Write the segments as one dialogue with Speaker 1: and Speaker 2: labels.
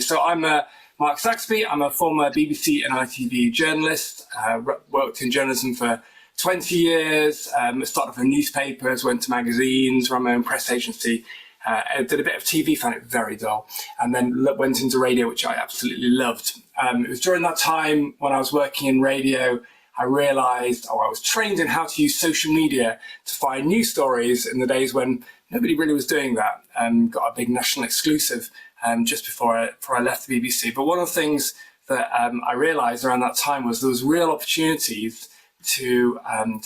Speaker 1: So I'm Mark Saxby. I'm a former BBC and ITV journalist. Worked in journalism for 20 years. Started off in newspapers, went to magazines, ran my own press agency. Did a bit of TV, found it very dull, and then went into radio, which I absolutely loved. It was during that time when I was working in radio, I realized, I was trained in how to use social media to find news stories in the days when nobody really was doing that. Got a big national exclusive just before I left the BBC. But one of the things that I realized around that time was there was real opportunities to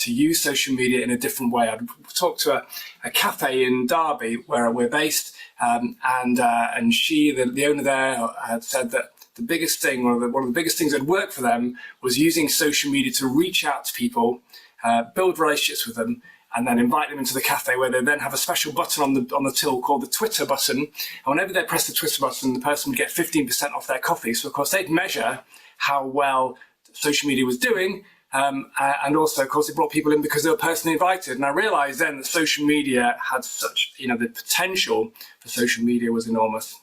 Speaker 1: use social media in a different way. I'd talked to a cafe in Derby where we're based, and she, the owner there, had said that the biggest thing, one of the biggest things that worked for them was using social media to reach out to people, build relationships with them, and then invite them into the cafe, where they then have a special button on the till called the Twitter button. And whenever they press the Twitter button, the person would get 15% off their coffee. So of course they'd measure how well social media was doing. And also, of course, it brought people in because they were personally invited. And I realized then that social media had such, the potential for social media was enormous.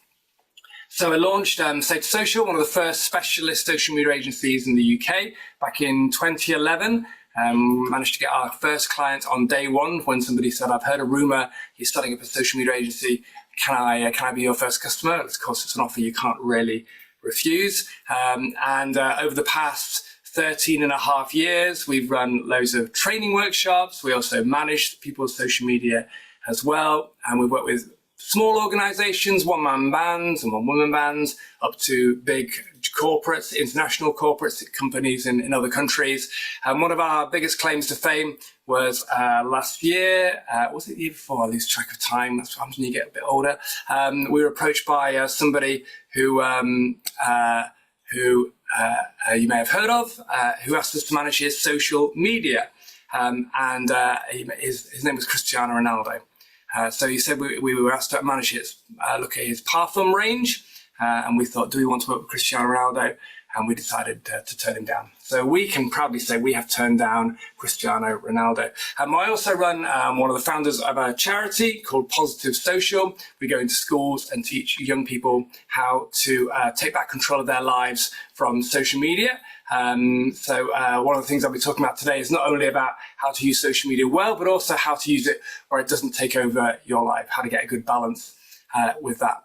Speaker 1: So I launched Say Social, one of the first specialist social media agencies in the UK, back in 2011. Managed to get our first client on day one when somebody said, "I've heard a rumor you're starting up a social media agency. Can I be your first customer?" Of course, it's an offer you can't really refuse. Over the past 13 and a half years, we've run loads of training workshops. We also manage people's social media as well. And we work with small organizations, one-man bands and one-woman bands, up to big corporates, international corporates, companies in other countries. And one of our biggest claims to fame was last year, was it the year before? I lose track of time. That's what happens when you get a bit older. We were approached by somebody who you may have heard of, who asked us to manage his social media. His name was Cristiano Ronaldo. So he said we were asked to manage look at his parfum range, and we thought, do we want to work with Cristiano Ronaldo? And we decided to turn him down. So we can proudly say we have turned down Cristiano Ronaldo. I also run one of the founders of a charity called Positive Social. We go into schools and teach young people how to take back control of their lives from social media. So one of the things I'll be talking about today is not only about how to use social media well, but also how to use it where it doesn't take over your life, how to get a good balance with that.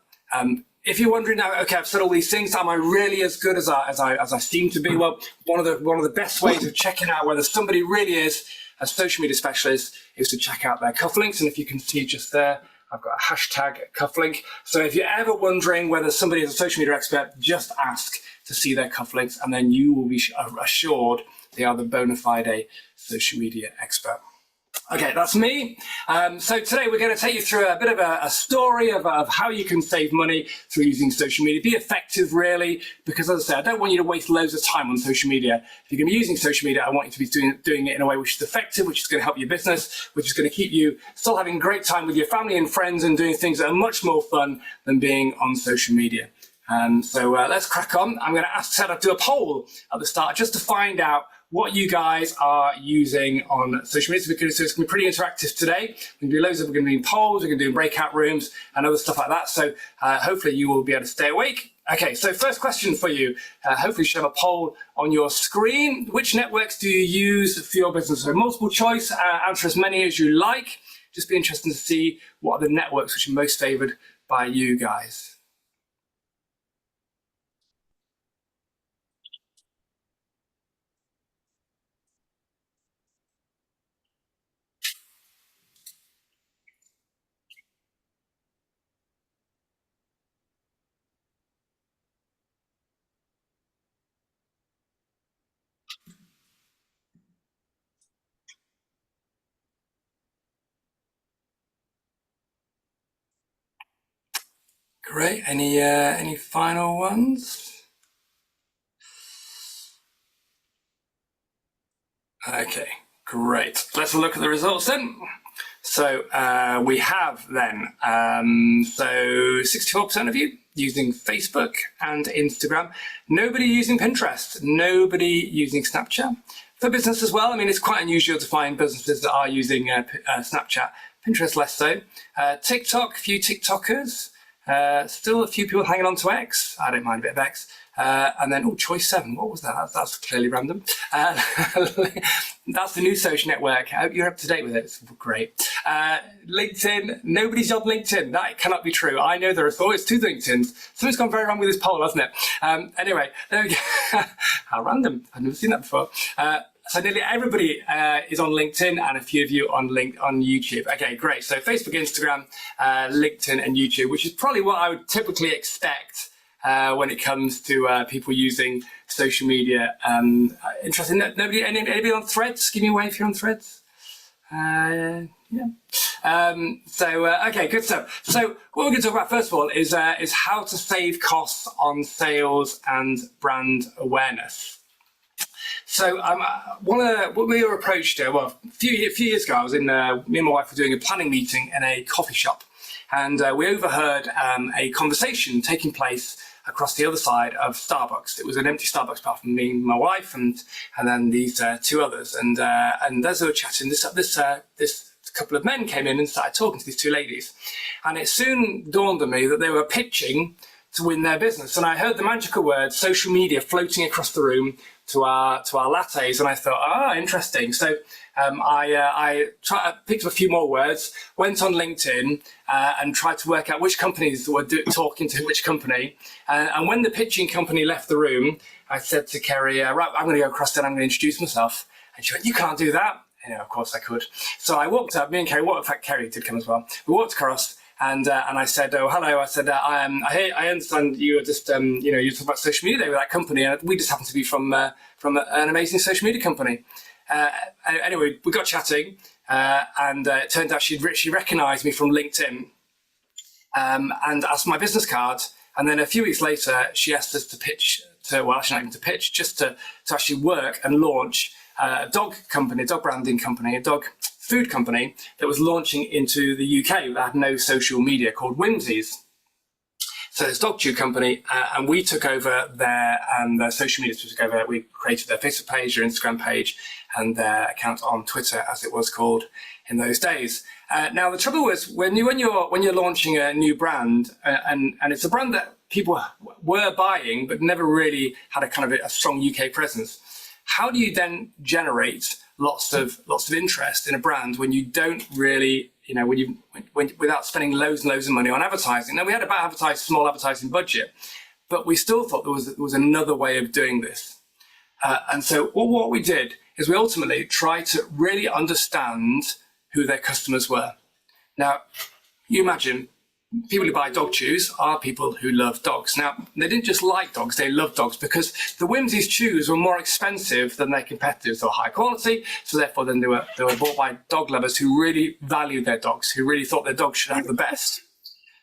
Speaker 1: If you're wondering now, okay, I've said all these things, am I really as good as I seem to be? Well, one of the best ways of checking out whether somebody really is a social media specialist is to check out their cufflinks. And if you can see just there, I've got a hashtag cufflink. So if you're ever wondering whether somebody is a social media expert, just ask to see their cufflinks, and then you will be assured they are the bona fide social media expert. Okay, that's me. So today we're going to take you through a bit of a story of how you can save money through using social media. Be effective, really, because as I say, I don't want you to waste loads of time on social media. If you're going to be using social media, I want you to be doing it in a way which is effective, which is going to help your business, which is going to keep you still having a great time with your family and friends and doing things that are much more fun than being on social media. So let's crack on. I'm going to set up to do a poll at the start just to find out what you guys are using on social media. So it's going to be pretty interactive today. We're going to be doing polls, we're going to do breakout rooms and other stuff like that. So hopefully you will be able to stay awake. Okay, so first question for you. Hopefully you should have a poll on your screen. Which networks do you use for your business? So multiple choice, answer as many as you like. Just be interested to see what are the networks which are most favored by you guys. Great. Any final ones? Okay, great. Let's look at the results then. So we have then, so 64% of you using Facebook and Instagram. Nobody using Pinterest. Nobody using Snapchat. For business as well, I mean, it's quite unusual to find businesses that are using Snapchat. Pinterest less so. TikTok, a few TikTokers. Still a few people hanging on to X. I don't mind a bit of X. And then, choice 7. What was that? That's clearly random. That's the new social network. I hope you're up to date with it. It's great. LinkedIn. Nobody's on LinkedIn. That cannot be true. I know there are always 2 LinkedIns. Something's gone very wrong with this poll, hasn't it? Anyway, there we go. How random. I've never seen that before. So nearly everybody is on LinkedIn, and a few of you on YouTube. Okay, great. So Facebook, Instagram, LinkedIn, and YouTube, which is probably what I would typically expect when it comes to people using social media. Interesting. Anybody on Threads? Give me a wave if you're on Threads. Yeah. Okay, good stuff. So what we're going to talk about first of all is how to save costs on sales and brand awareness. So when we were approached, a few years ago, I was me and my wife were doing a planning meeting in a coffee shop, and we overheard a conversation taking place across the other side of Starbucks. It was an empty Starbucks apart from me and my wife, and then these 2 others. And as they were chatting, this couple of men came in and started talking to these 2 ladies, and it soon dawned on me that they were pitching to win their business. And I heard the magical word social media floating across the room to our lattes, and I thought, interesting. So I picked up a few more words, went on LinkedIn and tried to work out which companies were talking to which company. And when the pitching company left the room, I said to Kerry, right, I'm going to go across there, I'm going to introduce myself. And she went, you can't do that. Of course I could. So I walked up, me and Kerry, in fact, Kerry did come as well. We walked across, and I said, oh, hello. I said, I understand you were just, you talking about social media there with that company, and we just happen to be from an amazing social media company. Anyway, we got chatting, and it turned out she recognised me from LinkedIn, and asked my business card. And then a few weeks later, she asked us to pitch actually not even to pitch, just to actually work and launch a dog company, a dog branding company, a dog food company that was launching into the UK that had no social media, called Whimsies. So this dog chew company, and we took over their social media. We created their Facebook page, their Instagram page, and their account on Twitter, as it was called in those days. Now the trouble was when you're launching a new brand, and it's a brand that people were buying but never really had a kind of a strong UK presence. How do you then generate lots of interest in a brand when you don't really, without spending loads and loads of money on advertising? Now we had a small advertising budget, but we still thought there was another way of doing this. And so what we did is we ultimately tried to really understand who their customers were. Now, you imagine people who buy dog chews are people who love dogs. Now, they didn't just like dogs, they loved dogs because the Whimsies chews were more expensive than their competitors. They were high quality, so therefore then they were bought by dog lovers who really valued their dogs, who really thought their dogs should have the best.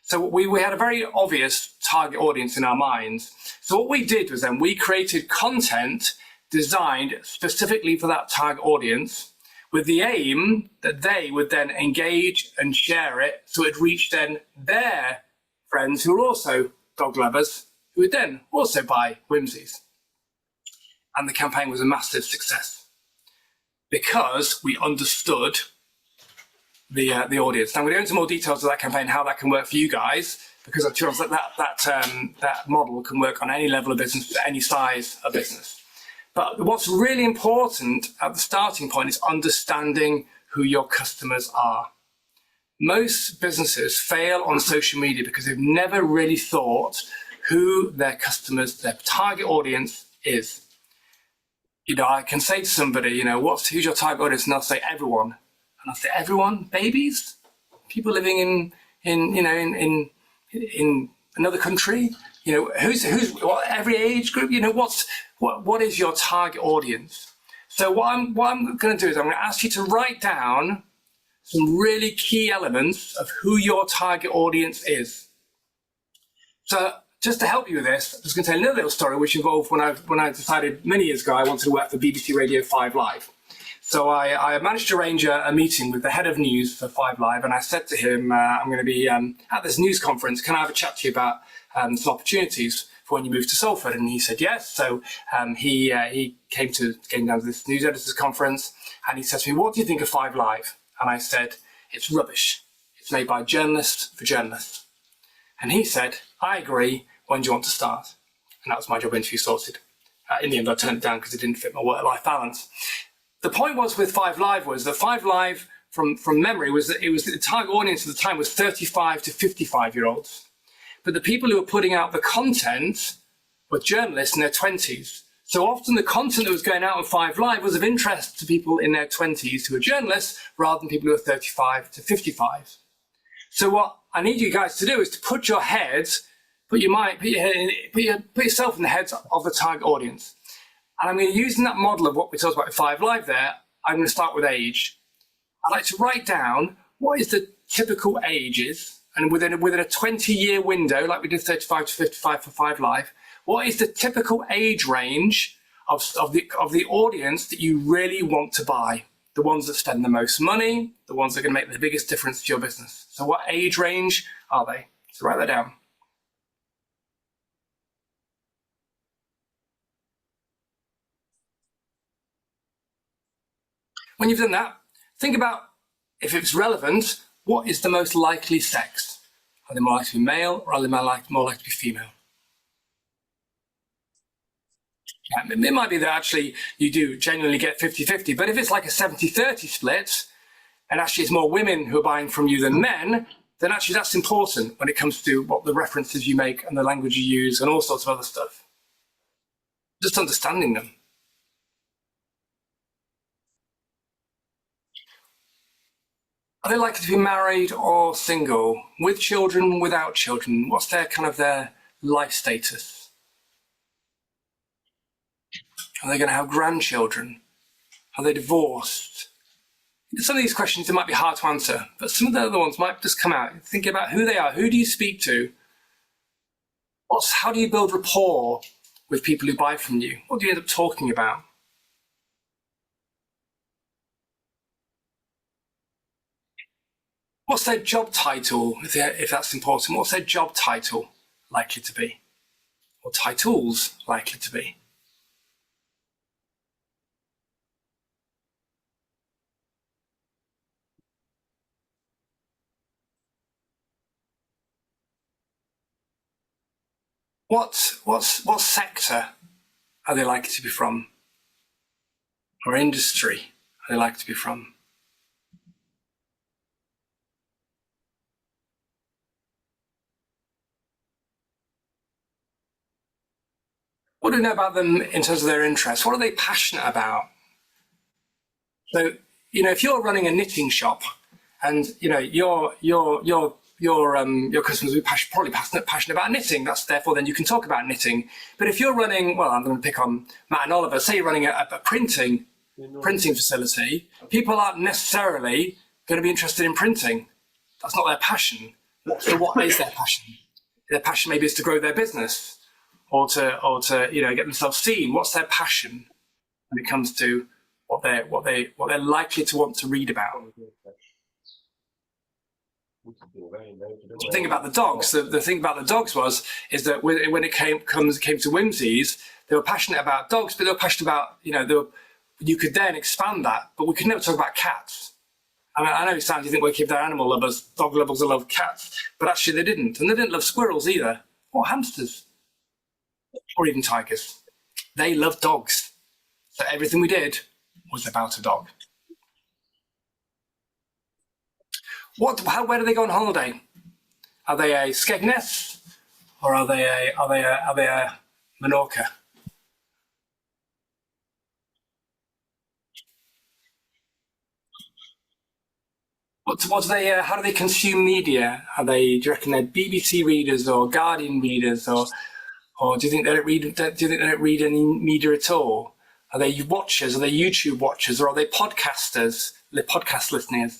Speaker 1: So we had a very obvious target audience in our minds. So what we did was then we created content designed specifically for that target audience, with the aim that they would then engage and share it so it reached then their friends who are also dog lovers, who would then also buy Whimsies. And the campaign was a massive success because we understood the audience. Now, we're going to go into more details of that campaign, how that can work for you guys, because I'm sure that model can work on any level of business, any size of business. But what's really important at the starting point is understanding who your customers are. Most businesses fail on social media because they've never really thought who their customers, their target audience is. I can say to somebody, who's your target audience? And they'll say everyone. And I'll say, everyone? Babies? People living in another country? What every age group? What is your target audience? So what I'm going to do is I'm going to ask you to write down some really key elements of who your target audience is. So just to help you with this, I'm just going to tell you another little story which involved when I decided many years ago I wanted to work for BBC Radio 5 Live. So I managed to arrange a meeting with the head of news for 5 Live, and I said to him, I'm going to be at this news conference. Can I have a chat to you about some opportunities for when you move to Salford? And he said yes. So he came down to this news editors conference, and he said to me, what do you think of 5 Live? And I said, it's rubbish. It's made by journalists for journalists. And he said, I agree, when do you want to start? And that was my job interview sorted. In the end, I turned it down because it didn't fit my work-life balance. The point was with Five Live was that Five Live, from memory, was that the target audience at the time was 35 to 55-year-olds. But the people who were putting out the content were journalists in their 20s. So often the content that was going out on Five Live was of interest to people in their 20s who are journalists rather than people who are 35 to 55. So what I need you guys to do is to put yourself in the heads of the target audience. And I'm going to use that model of what we talked about with Five Live there. I'm going to start with age. I'd like to write down what is the typical ages, and within a 20-year window, like we did 35 to 55 for Five Live, what is the typical age range of the audience that you really want to buy? The ones that spend the most money, the ones that are going to make the biggest difference to your business. So what age range are they? So write that down. When you've done that, think about, if it's relevant, what is the most likely sex? Are they more likely to be male, or are they more likely to be female? Yeah, it might be that actually you do genuinely get 50-50, but if it's like a 70-30 split, and actually it's more women who are buying from you than men, then actually that's important when it comes to what the references you make and the language you use and all sorts of other stuff. Just understanding them. Are they likely to be married or single? With children, without children? What's their their life status? Are they going to have grandchildren? Are they divorced? Some of these questions, they might be hard to answer, but some of the other ones might just come out. Think about who they are. Who do you speak to? How do you build rapport with people who buy from you? What do you end up talking about? What's their job title, if that's important? What's their job title likely to be? Or titles likely to be? What sector are they likely to be from? Or industry are they likely to be from? What do we know about them in terms of their interests? What are they passionate about? So, if you're running a knitting shop, and your customers will be probably passionate about knitting. That's therefore then you can talk about knitting. But if you're running, well, I'm going to pick on Matt and Oliver. Say you're running a printing facility, people aren't necessarily going to be interested in printing. That's not their passion. So what is their passion? Their passion maybe is to grow their business, or to get themselves seen. What's their passion when it comes to what they're likely to want to read about? The thing about the dogs, the thing about the dogs is that when it came to whimsies, they were passionate about dogs, but they were passionate about you could then expand that, but we could never talk about cats. I mean, I know it sounds, you think, well, keep their animal lovers, dog lovers that love cats, but actually they didn't, and they didn't love squirrels either, or hamsters, or even tigers. They loved dogs, so everything we did was about a dog. Where do they go on holiday? Are they a Skegness, or are they a Menorca? How do they consume media? Do you reckon they're BBC readers or Guardian readers, or do you think they don't read? Do you think they don't read any media at all? Are they watchers? Are they YouTube watchers? Or are they podcasters? The podcast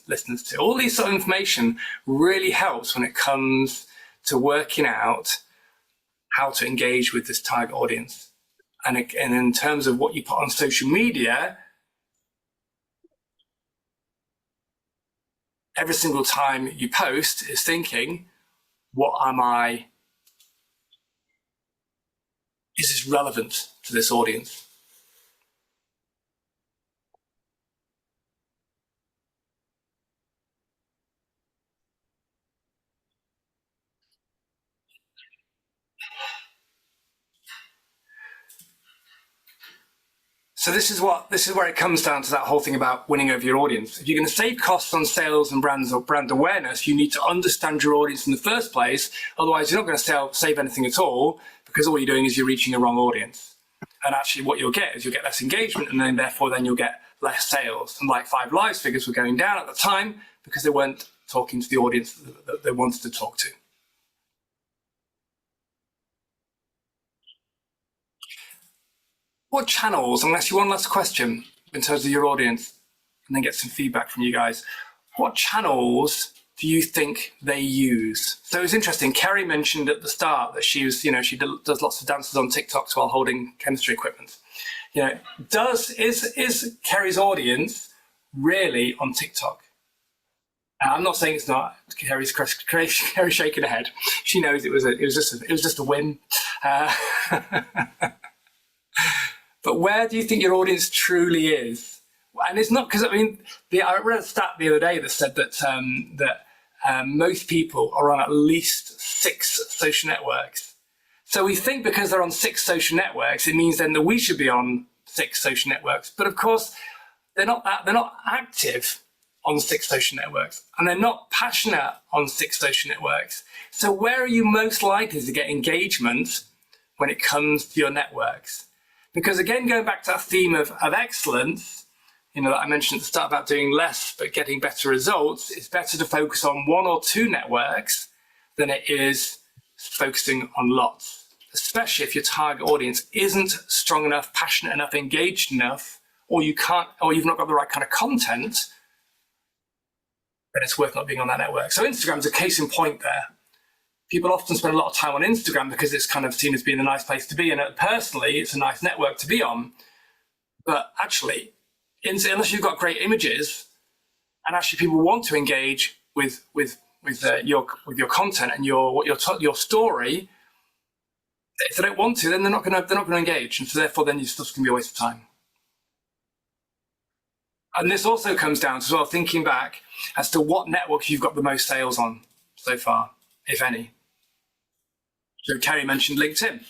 Speaker 1: listeners to all these sort of information really helps when it comes to working out how to engage with this target audience. And in terms of what you put on social media, every single time you post is thinking, is this relevant to this audience? So this is where it comes down to that whole thing about winning over your audience. If you're going to save costs on sales and brands or brand awareness, you need to understand your audience in the first place. Otherwise, you're not going to save anything at all, because all you're doing is you're reaching a wrong audience. And actually, what you'll get is you'll get less engagement, and then therefore you'll get less sales. And like 5 Live's figures were going down at the time because they weren't talking to the audience that they wanted to talk to. What channels, I'm going to ask you one last question in terms of your audience, and then get some feedback from you guys. What channels do you think they use? So it's interesting, Kerry mentioned at the start that she was, she does lots of dances on TikToks while holding chemistry equipment. Is Kerry's audience really on TikTok? I'm not saying it's not. Kerry's shaking her head. She knows it was just a whim. But where do you think your audience truly is? And it's not because, I read a stat the other day that said that most people are on at least 6 social networks. So we think because they're on 6 social networks, it means then that we should be on 6 social networks. But of course, they're not active on 6 social networks, and they're not passionate on 6 social networks. So where are you most likely to get engagement when it comes to your networks? Because again, going back to that theme of excellence, that I mentioned at the start about doing less but getting better results, it's better to focus on 1 or 2 networks than it is focusing on lots, especially if your target audience isn't strong enough, passionate enough, engaged enough, or you've not got the right kind of content, then it's worth not being on that network. So Instagram's a case in point there. People often spend a lot of time on Instagram because it's kind of seen as being a nice place to be. And personally, it's a nice network to be on. But actually, unless you've got great images, and actually people want to engage with your content and your story, if they don't want to, then they're not going to engage, and so therefore then your stuff's going to be a waste of time. And this also comes down to, as well, thinking back as to what network you've got the most sales on so far, if any. So Kerry mentioned LinkedIn.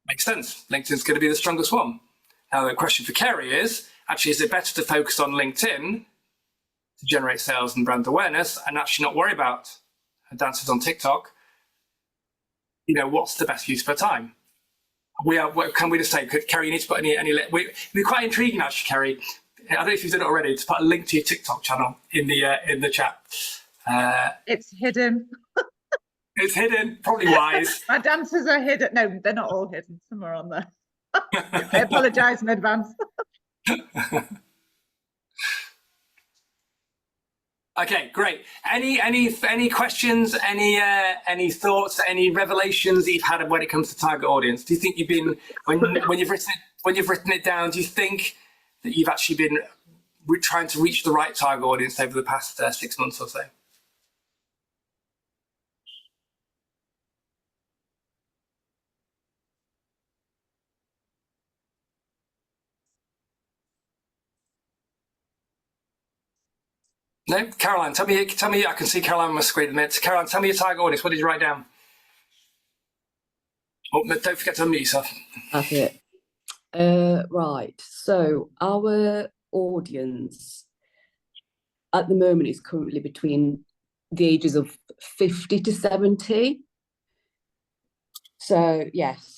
Speaker 1: Makes sense. LinkedIn's going to be the strongest one. Now the question for Kerry is, actually, is it better to focus on LinkedIn to generate sales and brand awareness and actually not worry about dances on TikTok? What's the best use of our time? Can we just say, Kerry, you need to put it'd be quite intriguing actually, Kerry. I don't know if you've done it already, to put a link to your TikTok channel in the chat.
Speaker 2: It's hidden.
Speaker 1: It's hidden, probably wise.
Speaker 2: My dances are hidden. No, they're not all hidden. Some are on there. I apologise in advance.
Speaker 1: Okay, great. Any questions? Any thoughts? Any revelations that you've had when it comes to target audience? Do you think you've been when you've written it down? Do you think that you've actually been trying to reach the right target audience over the past 6 months or so? No, Caroline, tell me. I can see Caroline on my screen at the minute. Caroline, tell me your target audience. What did you write down? Oh, don't forget to unmute yourself.
Speaker 3: That's it. Right. So our audience at the moment is currently between the ages of 50 to 70. So yes.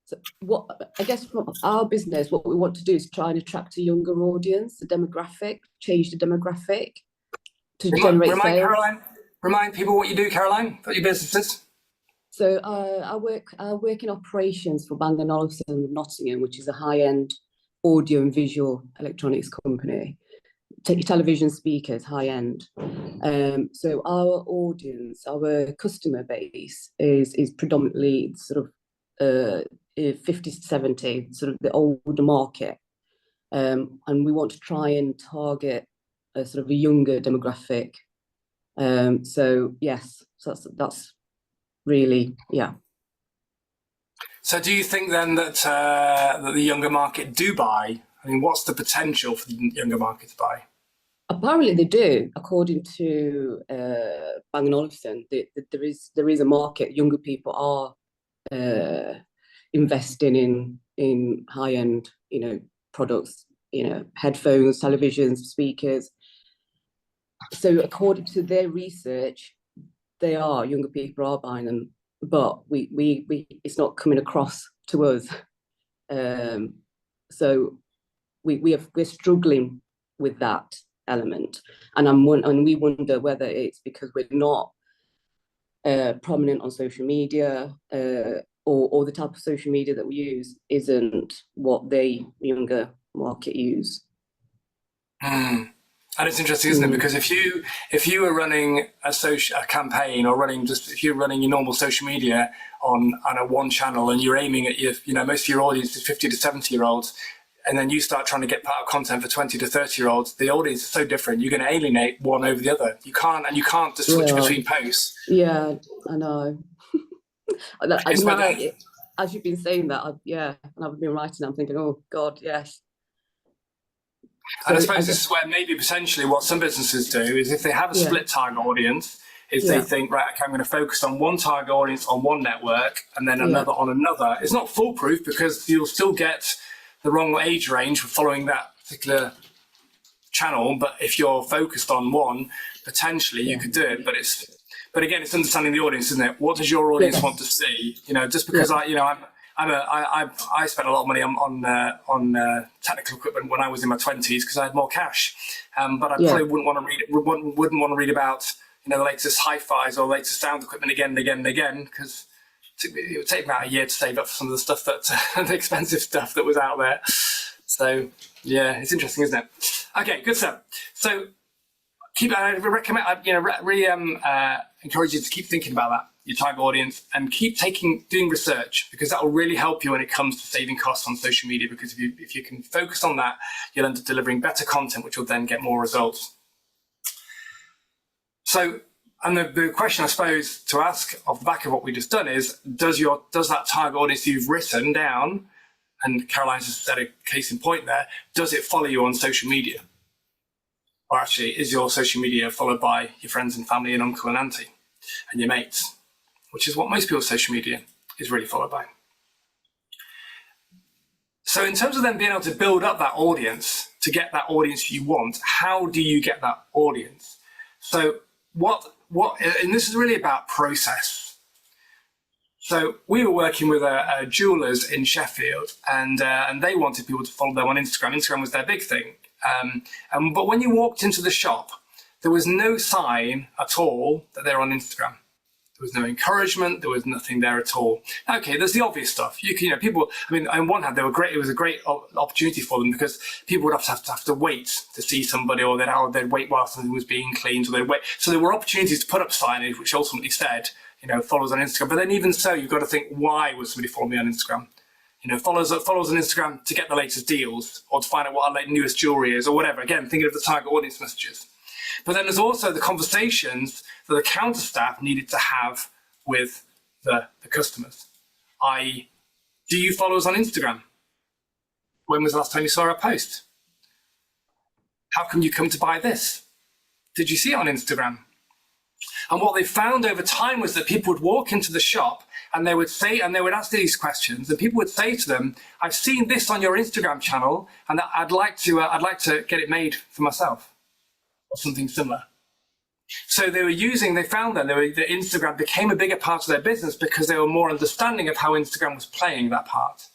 Speaker 3: So I guess from our business, what we want to do is try and attract a younger audience, the demographic, change the demographic to generate sales.
Speaker 1: Caroline, remind people what you do, Caroline, what your business is.
Speaker 3: So I work in operations for Bang & Olufsen of Nottingham, which is a high-end audio and visual electronics company. Television speakers, high-end. So our audience, our customer base is predominantly sort of 50 to 70, sort of the older market. And we want to try and target a sort of a younger demographic. So yes, so that's really, yeah.
Speaker 1: So do you think then that that the younger market do buy? I mean, what's the potential for the younger market to buy?
Speaker 3: Apparently they do, according to Bang & Olufsen. There is a market. Younger people are investing in high-end, products, headphones, televisions, speakers. So according to their research, younger people are buying them, but we it's not coming across to us. So we're struggling with that element, and we wonder whether it's because we're not prominent on social media, or the type of social media that we use isn't what the younger market use.
Speaker 1: And it's interesting, isn't it? Because if you were running a campaign, or if you're running your normal social media on a one channel, and you're aiming at most of your audience is 50 to 70-year-olds, and then you start trying to get part of content for 20 to 30-year-olds, the audience is so different. You're going to alienate one over the other. You can't just switch between posts.
Speaker 3: Yeah, I know. As you've been saying that, and I've been writing, I'm thinking, oh God, yes.
Speaker 1: And I suppose this is where maybe potentially what some businesses do is, if they have a split target audience, is they think, right, okay, I'm going to focus on one target audience on one network and then another on another. It's not foolproof, because you'll still get the wrong age range for following that particular channel. But if you're focused on one, potentially you could do it. But again, it's understanding the audience, isn't it? What does your audience want to see? Just because I spent a lot of money on technical equipment when I was in my 20s because I had more cash, but I probably wouldn't want to read about the latest hi-fis or latest sound equipment again and again and again, because it would take about a year to save up for some of the stuff the expensive stuff that was out there. So yeah, it's interesting, isn't it? Okay, good stuff. So I recommend, encourage you to keep thinking about that, your target audience, and keep doing research, because that will really help you when it comes to saving costs on social media. Because if you can focus on that, you'll end up delivering better content, which will then get more results. So, and the question I suppose to ask off the back of what we just done is, does that target audience you've written down, and Caroline's just said a case in point there, does it follow you on social media? Or actually, is your social media followed by your friends and family and uncle and auntie and your mates, which is what most people's social media is really followed by. So in terms of then being able to build up that audience, to get that audience you want, how do you get that audience? So and this is really about process. So we were working with a jewelers in Sheffield, and they wanted people to follow them on Instagram. Instagram was their big thing. But when you walked into the shop, there was no sign at all that they're on Instagram. There was no encouragement. There was nothing there at all. Okay, there's the obvious stuff. People. I mean, on one hand, they were great. It was a great opportunity for them, because people would have to wait to see somebody, or they'd wait while something was being cleaned, or they'd wait. So there were opportunities to put up signage, which ultimately said, follows on Instagram. But then even so, you've got to think, why would somebody follow me on Instagram? Follows on Instagram to get the latest deals, or to find out what our newest jewelry is, or whatever. Again, thinking of the target audience messages. But then there's also the conversations that the counter staff needed to have with the customers. I.e., do you follow us on Instagram? When was the last time you saw our post? How come you come to buy this? Did you see it on Instagram? And what they found over time was that people would walk into the shop, and they would ask these questions, and people would say to them, I've seen this on your Instagram channel, and I'd like to get it made for myself, or something similar. So they found that Instagram became a bigger part of their business, because they were more understanding of how Instagram was playing that part.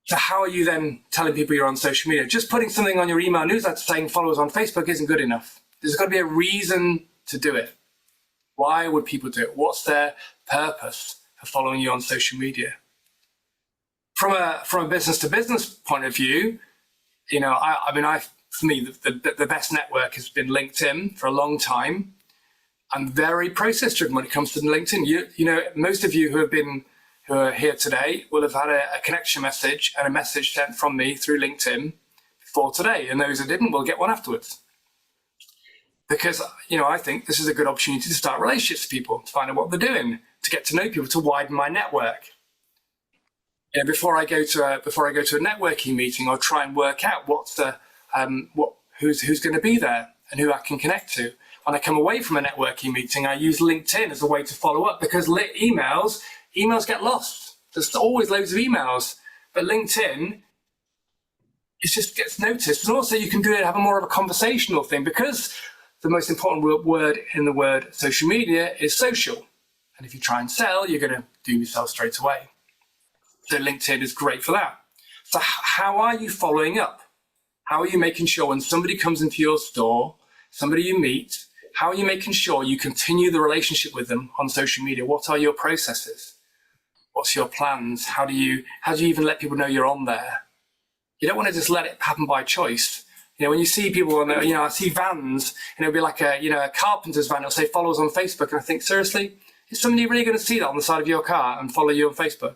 Speaker 1: So how are you then telling people you're on social media? Just putting something on your email newsletter saying follow us on Facebook isn't good enough. There's got to be a reason to do it. Why would people do it? What's their purpose for following you on social media? From a business to business point of view, for me, the best network has been LinkedIn for a long time. I'm very process driven when it comes to LinkedIn. Most of you who are here today will have had a connection message and a message sent from me through LinkedIn before today, and those who didn't will get one afterwards. Because I think this is a good opportunity to start relationships with people, to find out what they're doing, to get to know people, to widen my network. Before I go to a networking meeting, I'll try and work out who's going to be there and who I can connect to. When I come away from a networking meeting, I use LinkedIn as a way to follow up, because emails get lost. There's always loads of emails, but LinkedIn, it just gets noticed. And also you can do it, have a more of a conversational thing, because the most important word in the word social media is social. And if you try and sell, you're going to doom yourself straight away. So LinkedIn is great for that. So how are you following up? How are you making sure when somebody comes into your store, somebody you meet, how are you making sure you continue the relationship with them on social media? What are your processes? What's your plans? How do you even let people know you're on there? You don't want to just let it happen by choice. You know, when you see people on, I see vans, and it'll be like a carpenter's van. It'll say follow us on Facebook, and I think, seriously, is somebody really going to see that on the side of your car and follow you on Facebook?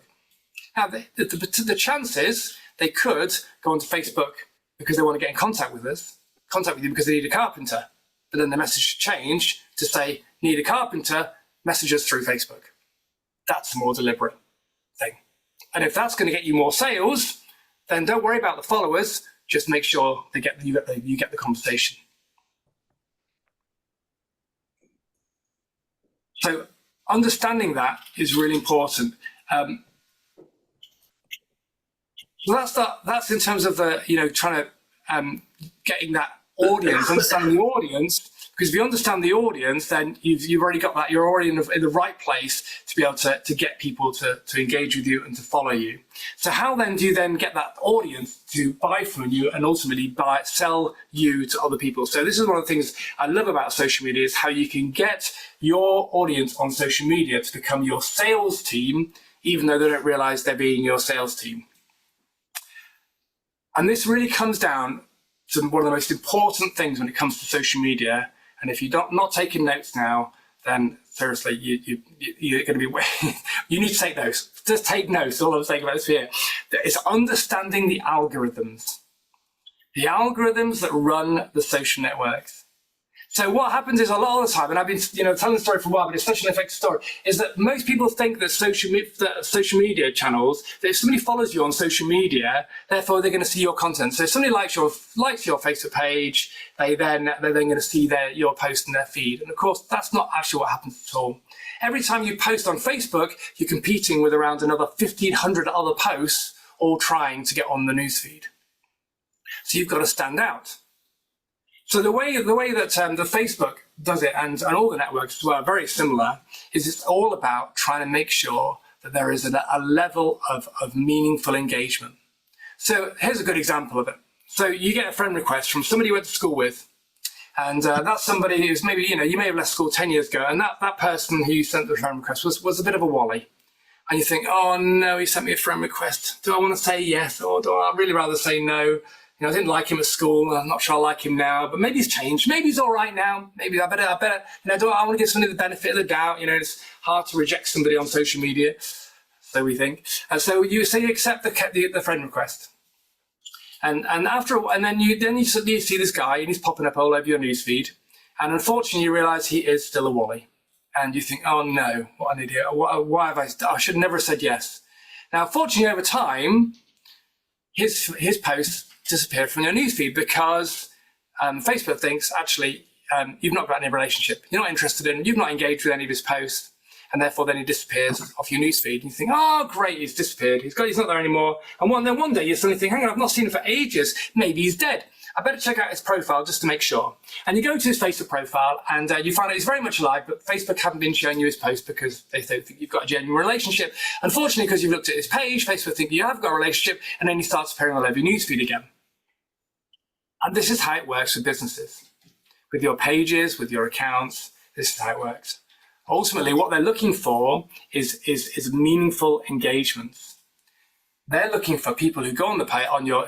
Speaker 1: Now, the chances they could go onto Facebook because they want to get in contact with you because they need a carpenter. But then the message should change to say, need a carpenter, message us through Facebook. That's a more deliberate thing. And if that's going to get you more sales, then don't worry about the followers. Just make sure you get the conversation. So understanding that is really important. So that's in terms of trying to getting that audience, understanding the audience. Because if you understand the audience, then you've already got that. You're already in the right place to be able to get people to engage with you and to follow you. So how then do you then get that audience to buy from you and ultimately sell you to other people? So this is one of the things I love about social media, is how you can get your audience on social media to become your sales team, even though they don't realize they're being your sales team. And this really comes down to one of the most important things when it comes to social media. And if you're not taking notes now, then seriously, you're going to be, you need to take notes. Just take notes. All I'm saying about this here is understanding the algorithms. The algorithms that run the social networks. So what happens is, a lot of the time, and I've been telling the story for a while, but it's such an effective story, is that most people think that social media channels, that if somebody follows you on social media, therefore they're going to see your content. So if somebody likes your Facebook page, they're then going to see your post in their feed. And of course, that's not actually what happens at all. Every time you post on Facebook, you're competing with around another 1,500 other posts, all trying to get on the newsfeed. So you've got to stand out. So the way that the Facebook does it, and all the networks as well, are very similar, is it's all about trying to make sure that there is a level of meaningful engagement. So here's a good example of it. So you get a friend request from somebody you went to school with, and that's somebody who's maybe, you may have left school 10 years ago, and that person who you sent the friend request was a bit of a wally. And you think, oh no, he sent me a friend request. Do I want to say yes, or do I really rather say no? I didn't like him at school. I'm not sure I like him now, but maybe he's changed. Maybe he's all right now. Maybe I better, I want to give somebody the benefit of the doubt. It's hard to reject somebody on social media, so we think. And so you accept the friend request, and then you see this guy, and he's popping up all over your newsfeed, and unfortunately you realise he is still a wally, and you think, oh no, what an idiot! Why have I should never have said yes. Now, fortunately, over time, his posts disappeared from your newsfeed because Facebook thinks, actually, you've not got any relationship. You're not interested you've not engaged with any of his posts, and therefore then he disappears off your newsfeed. And you think, oh, great, he's disappeared. He's not there anymore. And then one day you suddenly think, hang on, I've not seen him for ages. Maybe he's dead. I better check out his profile just to make sure. And you go to his Facebook profile, and you find out he's very much alive, but Facebook haven't been showing you his post because they don't think you've got a genuine relationship. Unfortunately, because you've looked at his page, Facebook think you have got a relationship, and then he starts appearing all over your newsfeed again. And this is how it works with businesses. With your pages, with your accounts, this is how it works. Ultimately, what they're looking for is meaningful engagements. They're looking for people who go on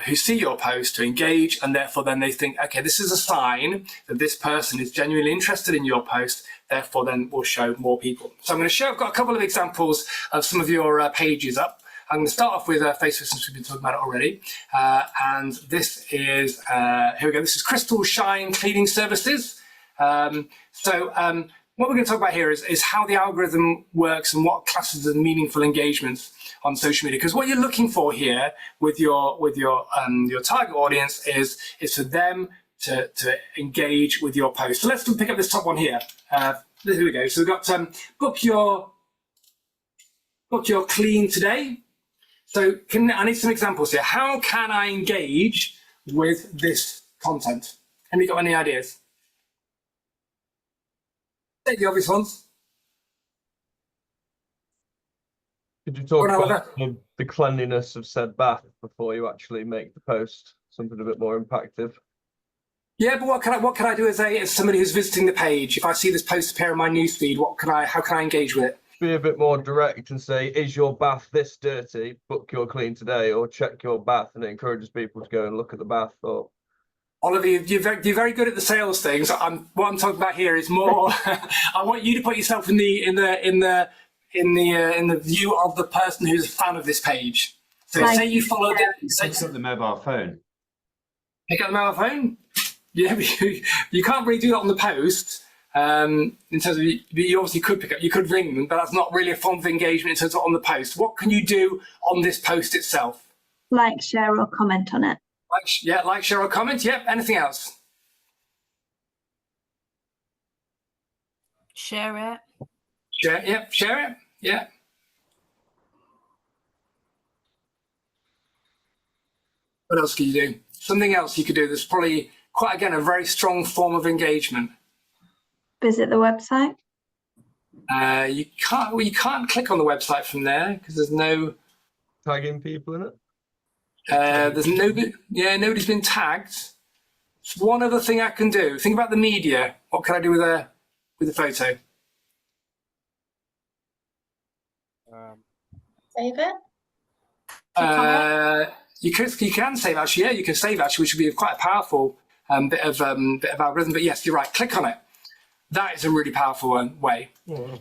Speaker 1: who see your post to engage, and therefore then they think, okay, this is a sign that this person is genuinely interested in your post, therefore then we'll show more people. So I'm going to show, I've got a couple of examples of some of your pages up. I'm going to start off with Facebook, since we've been talking about it already. And this is, here we go, this is Crystal Shine Cleaning Services. What we're going to talk about here is how the algorithm works and what classes as meaningful engagements on social media. Because what you're looking for here with your target audience is for them to engage with your post. So let's pick up this top one here. Here we go. So we've got book your Book your clean today. So I need some examples here. How can I engage with this content? Have you got any ideas? Take the obvious ones.
Speaker 4: Could you talk
Speaker 1: Or
Speaker 4: about the cleanliness of said bath before you actually make the post? Something a bit more impactful.
Speaker 1: Yeah, but what can I do as somebody who's visiting the page? If I see this post appear in my newsfeed, how can I engage with it?
Speaker 4: Be a bit more direct and say, is your bath this dirty? Book your clean today, or check your bath, and it encourages people to go and look at the bath. Or
Speaker 1: Oliver, you're very good at the sales things. What I'm talking about here is more. I want you to put yourself in the view of the person who's a fan of this page. So say you followed it.
Speaker 5: Picks up the mobile phone.
Speaker 1: Pick up the mobile phone. Yeah, you can't really do that on the post. In terms of you obviously could pick up, you could ring them, but that's not really a form of engagement in terms of on the post. What can you do on this post itself?
Speaker 6: Like, share, or comment on it.
Speaker 1: Like, share, or comment. Yep. Anything else?
Speaker 7: Share it.
Speaker 1: Share. Yep. Share it. Yeah. What else can you do? Something else you could do. There's probably quite again a very strong form of engagement.
Speaker 6: Visit the website.
Speaker 1: You can't click on the website from there because there's no
Speaker 4: tagging people in it.
Speaker 1: There's nobody's been tagged. It's one other thing I can do. Think about the media. What can I do with a photo?
Speaker 6: Save it.
Speaker 1: You can save actually. Yeah, you can save actually, which would be quite a powerful bit of algorithm. But yes, you're right. Click on it. That is a really powerful way.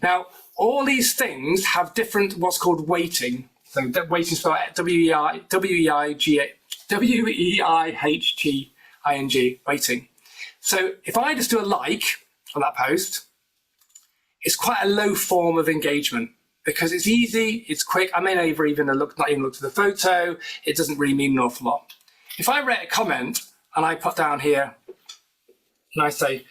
Speaker 1: Now, all these things have different what's called weighting. So weighting is spelled W-E-I-H-T-I-N-G, weighting. So if I just do a like on that post, it's quite a low form of engagement because it's easy, it's quick. I may not even look at the photo. It doesn't really mean an awful lot. If I write a comment and I put down here and I say,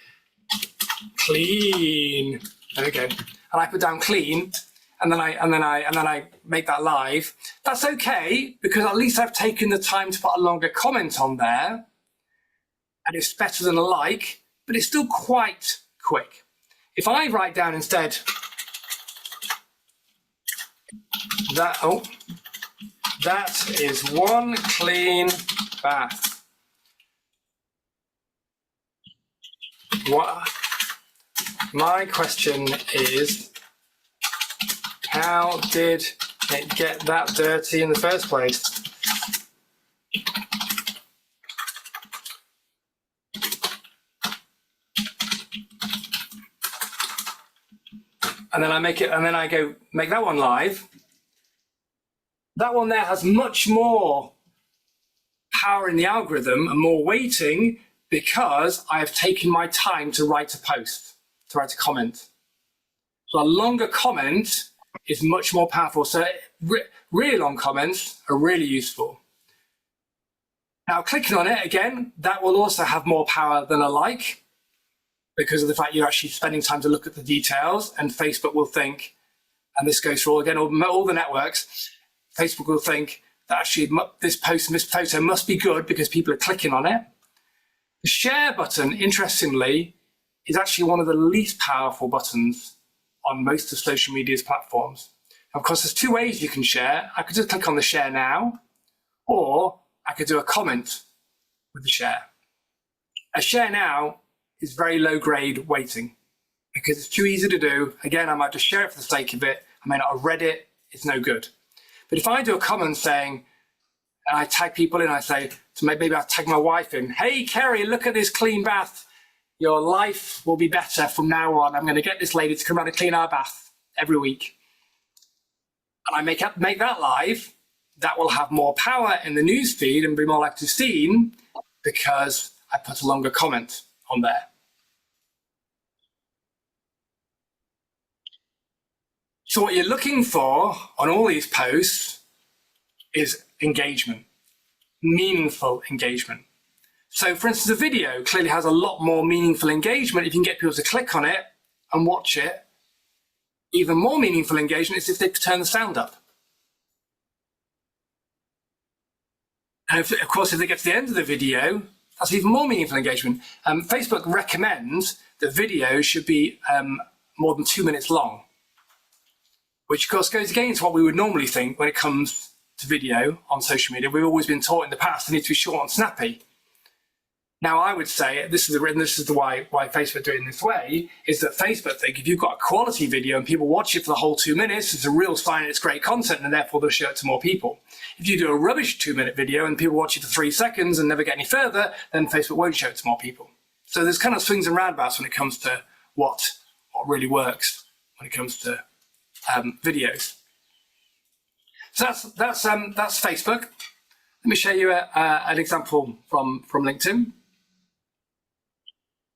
Speaker 1: clean. There we go. And I put down clean, and then I make that live. That's okay because at least I've taken the time to put a longer comment on there, and it's better than a like, but it's still quite quick. If I write down instead that is one clean bath. What? My question is, how did it get that dirty in the first place? And then I make that one live. That one there has much more power in the algorithm and more weighting because I have taken my time to write a post, to write a comment. So a longer comment is much more powerful. So really long comments are really useful. Now clicking on it again, that will also have more power than a like because of the fact you're actually spending time to look at the details, and Facebook will think, and this goes for all the networks, Facebook will think that actually this post and this photo must be good because people are clicking on it. The share button, interestingly, is actually one of the least powerful buttons on most of social media's platforms. Of course, there's two ways you can share. I could just click on the share now, or I could do a comment with the share. A share now is very low grade weighting because it's too easy to do. Again, I might just share it for the sake of it. I may not have read it. It's no good. But if I do a comment saying, and I tag people in, I say, so maybe I'll tag my wife in, hey, Kerry, look at this clean bath. Your life will be better from now on. I'm going to get this lady to come around and clean our bath every week. And I make that live. That will have more power in the news feed and be more likely to be seen because I put a longer comment on there. So what you're looking for on all these posts is engagement, meaningful engagement. So for instance, a video clearly has a lot more meaningful engagement if you can get people to click on it and watch it Even more meaningful engagement is if they turn the sound up. And of course, if they get to the end of the video, that's even more meaningful engagement. Facebook recommends that videos should be more than 2 minutes long, which of course goes against what we would normally think when it comes to video on social media. We've always been taught in the past it needs to be short and snappy. Now, I would say this is the why Facebook do it in this way, is that Facebook think if you've got a quality video and people watch it for the whole 2 minutes, it's a real sign it's great content, and therefore they'll show it to more people. If you do a rubbish 2-minute video and people watch it for 3 seconds and never get any further, then Facebook won't show it to more people. So there's kind of swings and roundabouts when it comes to what really works when it comes to videos. So that's Facebook. Let me show you an example from LinkedIn.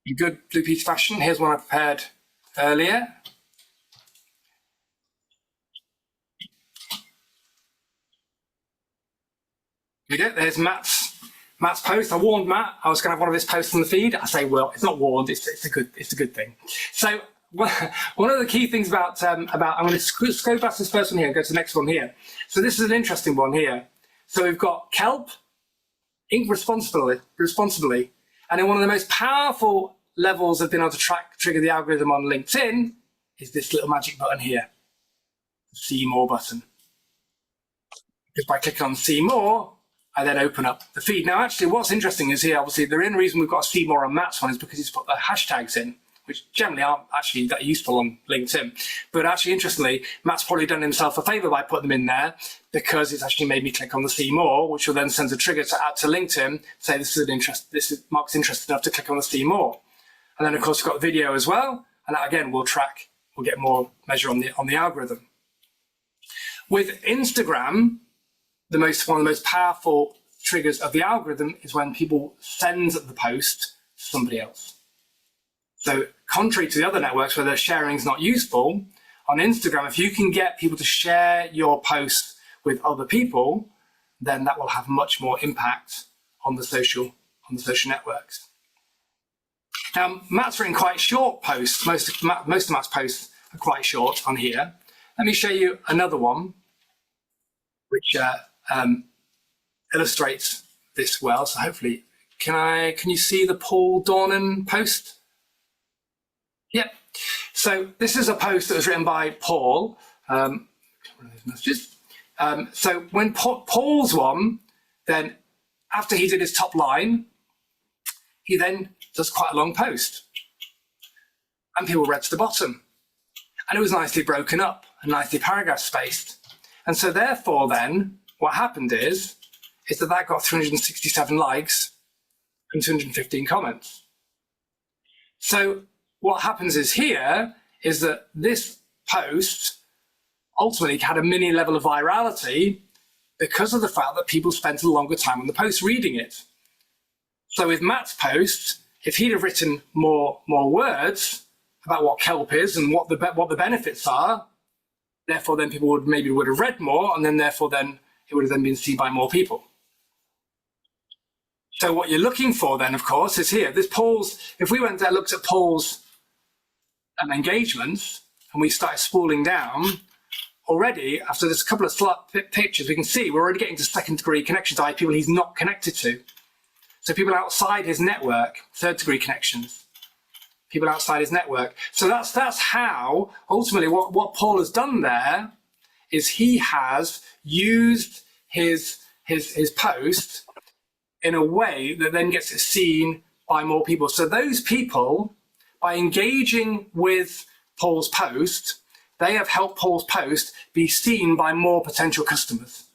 Speaker 1: In good Blue Peter fashion, here's one I prepared earlier. Here we go. There's Matt's post. I warned Matt I was going to have one of his posts on the feed. I say, well, it's not warned. It's a good thing. So one of the key things about I'm going to go past this first one here and go to the next one here. So this is an interesting one here. So we've got kelp, ink responsibly. And then one of the most powerful levels of being able to trigger the algorithm on LinkedIn is this little magic button here, the See More button. Because by clicking on See More, I then open up the feed. Now, actually, what's interesting is here, obviously, the only reason we've got See More on Matt's one is because he's put the hashtags in, which generally aren't actually that useful on LinkedIn. But actually, interestingly, Matt's probably done himself a favor by putting them in there because it's actually made me click on the See More, which will then send a trigger out to LinkedIn, say this is Mark's interested enough to click on the See More. And then, of course, we've got the video as well. And that, again, we'll get more measure on the algorithm. With Instagram, one of the most powerful triggers of the algorithm is when people send the post to somebody else. So contrary to the other networks where the sharing is not useful, on Instagram, if you can get people to share your posts with other people, then that will have much more impact on the social networks. Now, Matt's written quite short posts. Most of Matt's posts are quite short on here. Let me show you another one, which illustrates this well. So hopefully, can you see the Paul Dornan post? Yep. So this is a post that was written by Paul. One of those messages. So when Paul's one, then after he did his top line, he then does quite a long post. And people read to the bottom. And it was nicely broken up and nicely paragraph spaced. And so therefore then, what happened is that got 367 likes and 215 comments. So what happens is that this post ultimately had a mini level of virality because of the fact that people spent a longer time on the post reading it. So with Matt's post, if he'd have written more words about what kelp is and what the benefits are, therefore then people would have read more, and then therefore then it would have then been seen by more people. So what you're looking for then, of course, is here. If we went there and looked at Paul's engagements and we started spooling down, already after there's a couple of pictures, we can see we're already getting to second-degree connections, i.e. people he's not connected to. So people outside his network, third-degree connections, people outside his network. So that's how, ultimately, what Paul has done there is he has used his post in a way that then gets it seen by more people. So those people, by engaging with Paul's post, they have helped Paul's post be seen by more potential customers.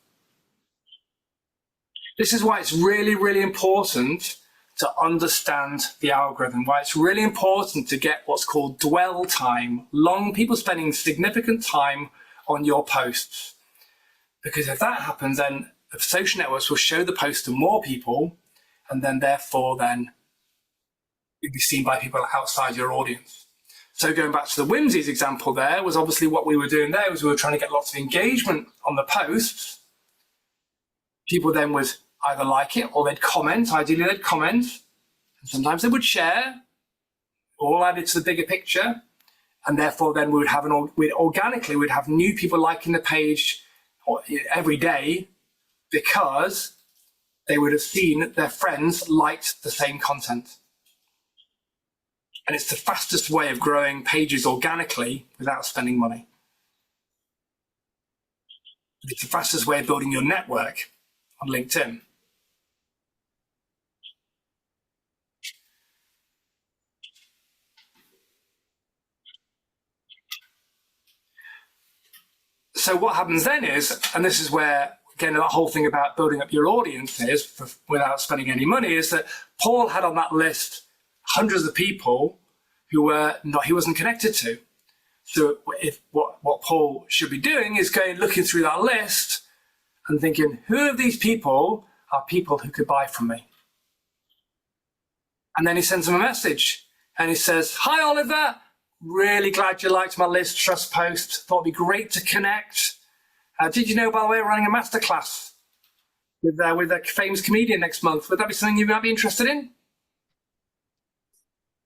Speaker 1: This is why it's really, really important to understand the algorithm, why it's really important to get what's called dwell time, people spending significant time on your posts. Because if that happens, then the social networks will show the post to more people, and then therefore then you'll be seen by people outside your audience. So going back to the Whimsies example there, was obviously what we were doing there was we were trying to get lots of engagement on the posts. People then would either like it or they'd comment. Ideally, they'd comment. And sometimes they would share, all added to the bigger picture. And therefore then we'd have we'd have new people liking the page every day because they would have seen their friends liked the same content. And it's the fastest way of growing pages organically without spending money. It's the fastest way of building your network on LinkedIn. So what happens then is, and this is where, again, that whole thing about building up your audience is without spending any money, is that Paul had on that list hundreds of people who he wasn't connected to. So what Paul should be doing is looking through that list and thinking, who of these people are people who could buy from me? And then he sends them a message and he says, hi, Oliver, really glad you liked my Liz Truss post. Thought it'd be great to connect. Did you know, by the way, we're running a masterclass with a famous comedian next month. Would that be something you might be interested in?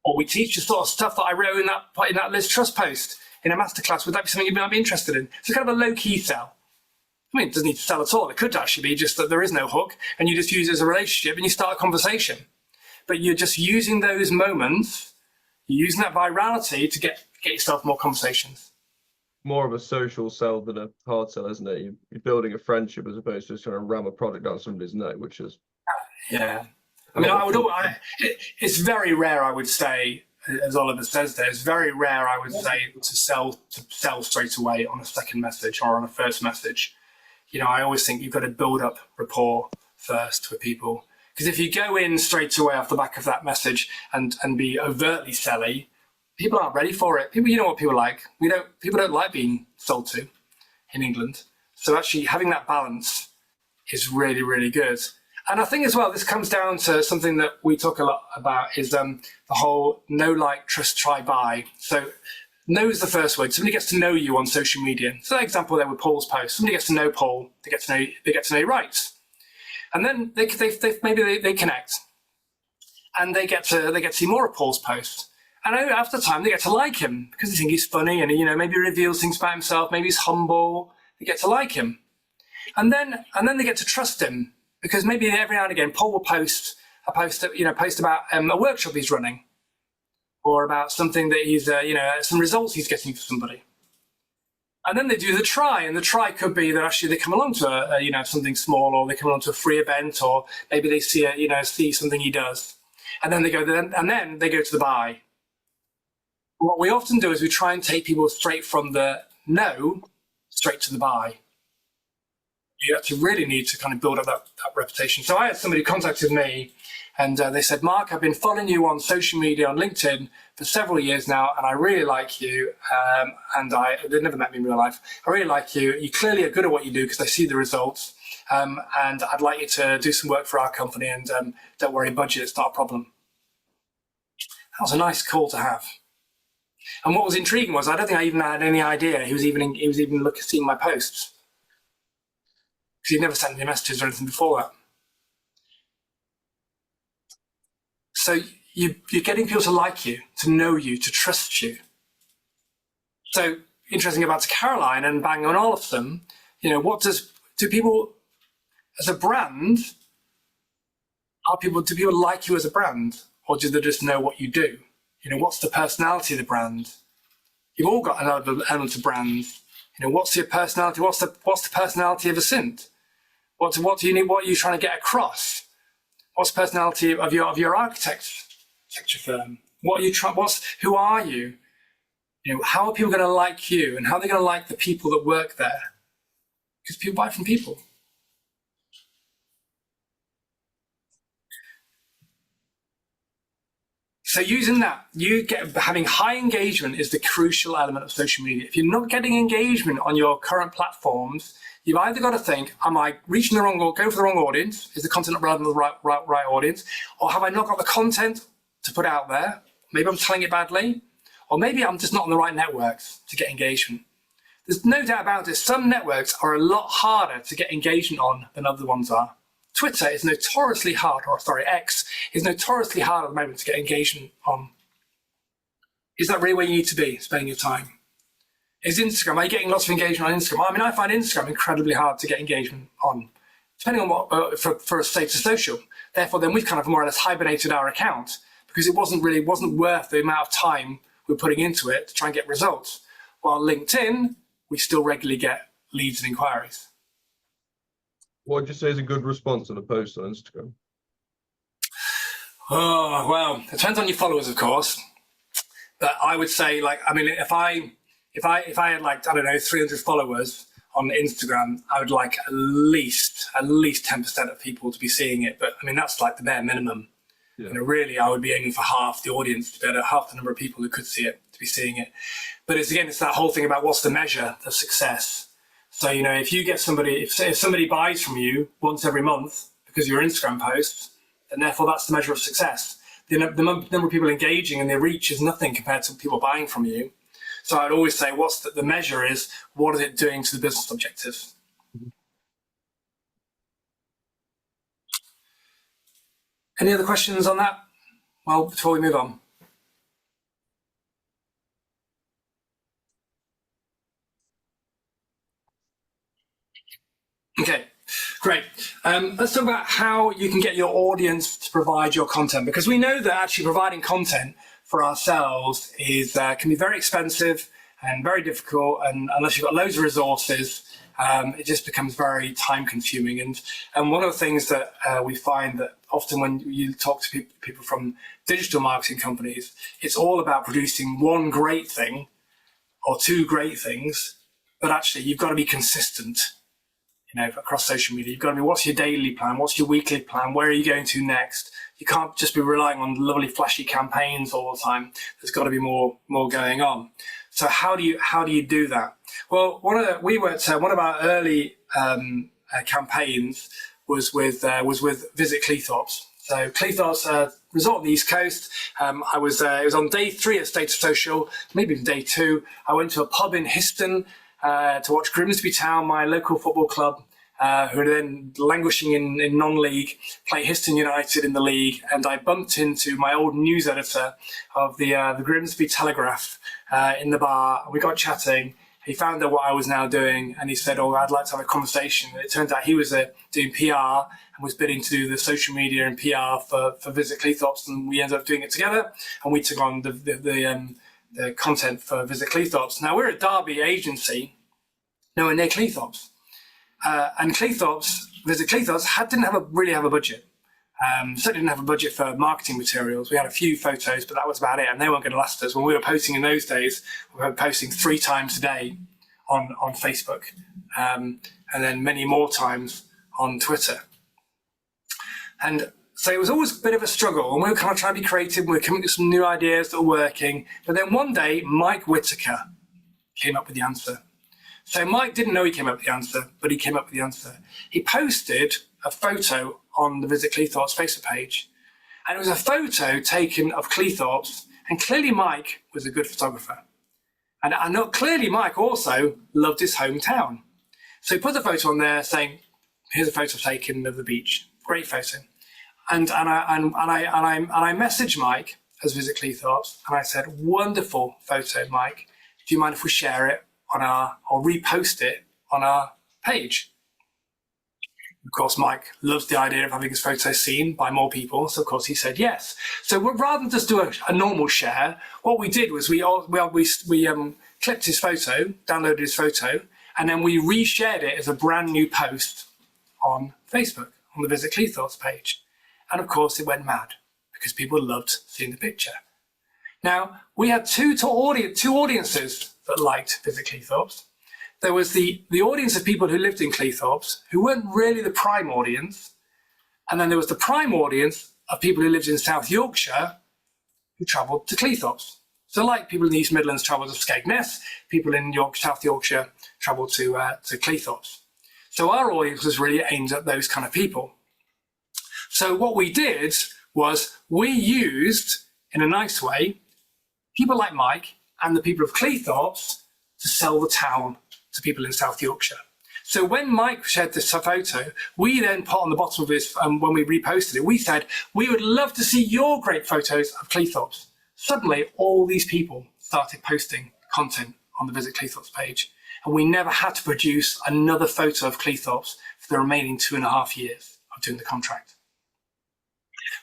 Speaker 1: Or we teach the sort of stuff that I wrote in that Liz Truss post in a masterclass. Would that be something you might be interested in? So kind of a low-key sell. I mean, it doesn't need to sell at all. It could actually be just that there is no hook and you just use it as a relationship and you start a conversation. But you're just using those moments, you're using that virality to get yourself more conversations.
Speaker 4: More of a social sell than a hard sell, isn't it? You're building a friendship as opposed to just trying to ram a product down somebody's neck, which is...
Speaker 1: Yeah. I mean, it's very rare, I would say, as Oliver says there, it's very rare, I would say, to sell straight away on a second message or on a first message. You know, I always think you've got to build up rapport first with people. Because if you go in straight away off the back of that message and be overtly selly, people aren't ready for it. You know what people like. People don't like being sold to in England. So actually having that balance is really, really good. And I think as well, this comes down to something that we talk a lot about is the whole know, like, trust, try, buy. So know is the first word. Somebody gets to know you on social media. So that example there with Paul's post, somebody gets to know Paul, they get to know your rights. And then they connect and they get to see more of Paul's posts. And after time, they get to like him because they think he's funny and, you know, maybe reveals things about himself. Maybe he's humble. They get to like him. And then they get to trust him because maybe every now and again, Paul will post about a workshop he's running or about something that he's, some results he's getting for somebody. And then they do the try, and the try could be that actually they come along to something small, or they come along to a free event, or maybe they see something he does, and then they go to the buy. What we often do is we try and take people straight from the no straight to the buy. You actually really need to kind of build up that reputation. So I had somebody contacted me and they said, Mark, I've been following you on social media, on LinkedIn for several years now, and I really like you. They've never met me in real life. I really like you. You clearly are good at what you do because I see the results. And I'd like you to do some work for our company, and don't worry, budget's not a problem. That was a nice call to have. And what was intriguing was I don't think I even had any idea he was even seeing my posts. Because he'd never sent me messages or anything before that. So you're getting people to like you, to know you, to trust you. So interesting about Caroline and Bang on Olufsen, do people as a brand, do people like you as a brand, or do they just know what you do? What's the personality of the brand? You've all got another element of brand. What's your personality? What's the personality of a Sint? What do you need? What are you trying to get across? What's the personality of your architecture firm? Who are you? How are people going to like you, and how are they going to like the people that work there? Because people buy from people. So using that, having high engagement is the crucial element of social media. If you're not getting engagement on your current platforms, you've either got to think, am I reaching the wrong or going for the wrong audience? Is the content not relevant to the right audience? Or have I not got the content to put out there? Maybe I'm telling it badly. Or maybe I'm just not on the right networks to get engagement. There's no doubt about it. Some networks are a lot harder to get engagement on than other ones are. Twitter is notoriously hard, X is notoriously hard at the moment to get engagement on. Is that really where you need to be spending your time? Is Instagram, are you getting lots of engagement on Instagram? I mean, I find Instagram incredibly hard to get engagement on, depending on what, for a status social. Therefore, then we've kind of more or less hibernated our account because it wasn't worth the amount of time we're putting into it to try and get results. While LinkedIn, we still regularly get leads and inquiries.
Speaker 4: What would you say is a good response on a post on Instagram?
Speaker 1: Oh, well, it depends on your followers, of course. But I would say, like, I mean, if I had, like, I don't know, 300 followers on Instagram, I would like at least 10% of people to be seeing it. But I mean, that's like the bare minimum.
Speaker 4: Yeah.
Speaker 1: You know, really, I would be aiming for half the audience, to be half the number of people who could see it, to be seeing it. But it's that whole thing about what's the measure of success. So, you know, if you get somebody, if somebody buys from you once every month because of your Instagram posts, then therefore that's the measure of success. The number of people engaging and their reach is nothing compared to people buying from you. So I'd always say what's the measure is, what is it doing to the business objectives? Any other questions on that? Well, before we move on. Okay, great. Let's talk about how you can get your audience to provide your content, because we know that actually providing content for ourselves is can be very expensive and very difficult, and unless you've got loads of resources, it just becomes very time consuming. And one of the things that we find that often when you talk to people from digital marketing companies, it's all about producing one great thing or two great things, but actually you've got to be consistent. You know, across social media, you've got to be, what's your daily plan? What's your weekly plan? Where are you going to next? You can't just be relying on lovely flashy campaigns all the time. There's got to be more going on. So how do you do that? Well, one of our early campaigns was with Visit Cleethorpes. So Cleethorpes resort on the East Coast. It was on day 3 of State of Social, maybe even day 2. I went to a pub in Histon to watch Grimsby Town, my local football club, who are then languishing in non-league, play Histon United in the league, and I bumped into my old news editor of the Grimsby Telegraph in the bar. We got chatting. He found out what I was now doing, and he said, "Oh, I'd like to have a conversation." And it turned out he was doing PR and was bidding to do the social media and PR for Visit Cleethorpes, and we ended up doing it together. And we took on the content for Visit Cleethorpes. Now, we're a Derby agency, nowhere near Cleethorpes. And Visit Cleethorpes didn't really have a budget. Certainly didn't have a budget for marketing materials. We had a few photos, but that was about it, and they weren't going to last us. When we were posting in those days, we were posting 3 times a day on Facebook, and then many more times on Twitter. And so it was always a bit of a struggle, and we were kind of trying to be creative. We were coming up with some new ideas that were working. But then one day, Mike Whitaker came up with the answer. So Mike didn't know he came up with the answer, but he came up with the answer. He posted a photo on the Visit Cleethorpes Facebook page, and it was a photo taken of Cleethorpes, and clearly Mike was a good photographer. And I know clearly Mike also loved his hometown. So he put the photo on there saying, "Here's a photo taken of the beach. Great photo." And I messaged Mike as Visit Cleethorpes, and I said, "Wonderful photo, Mike. Do you mind if we share it or repost it on our page?" Of course, Mike loves the idea of having his photo seen by more people, so of course he said yes. So rather than just do a normal share, what we did was we clipped his photo, downloaded his photo, and then we reshared it as a brand new post on Facebook on the Visit Cleethorpes page. And of course, it went mad because people loved seeing the picture. Now, we had two audiences that liked Visit Cleethorpes. There was the audience of people who lived in Cleethorpes, who weren't really the prime audience. And then there was the prime audience of people who lived in South Yorkshire who travelled to Cleethorpes. So like people in the East Midlands travelled to Skegness, people in South Yorkshire travelled to Cleethorpes. So our audience was really aimed at those kind of people. So what we did was we used, in a nice way, people like Mike and the people of Cleethorpes to sell the town to people in South Yorkshire. So when Mike shared this photo, we then put on the bottom of his, when we reposted it, we said, "We would love to see your great photos of Cleethorpes. suddenly all these people started posting content on the Visit Cleethorpes page. And we never had to produce another photo of Cleethorpes for the remaining 2.5 years of doing the contract.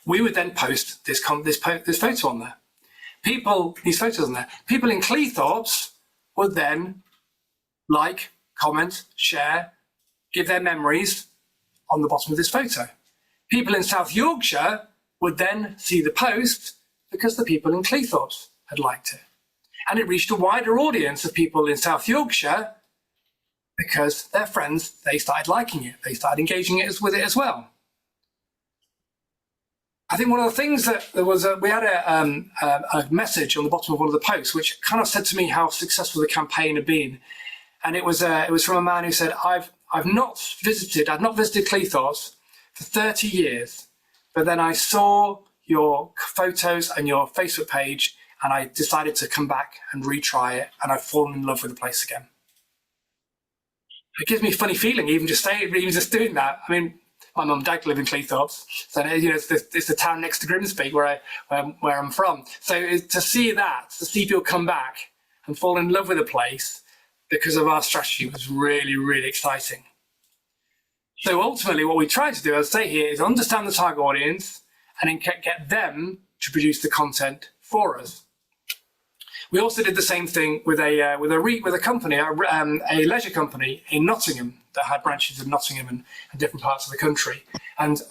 Speaker 1: We would then post this photo on there. These photos on there. People in Cleethorpes would then like, comment, share, give their memories on the bottom of this photo. People in South Yorkshire would then see the post because the people in Cleethorpes had liked it. And it reached a wider audience of people in South Yorkshire because their friends, they started liking it. They started engaging with it as well. I think one of the things that there was, we had a message on the bottom of one of the posts, which kind of said to me how successful the campaign had been. And it was from a man who said, I've not visited Cleethorpes for 30 years, but then I saw your photos and your Facebook page, and I decided to come back and retry it, and I've fallen in love with the place again. It gives me a funny feeling, even just doing that. I mean, my mum and dad live in Cleethorpes, so it's the town next to Grimsby where I'm from. So to see people come back and fall in love with the place because of our strategy was really, really exciting. So ultimately, what we try to do, as I say here, is understand the target audience and then get them to produce the content for us. We also did the same thing with a company, a leisure company in Nottingham that had branches in Nottingham and different parts of the country, and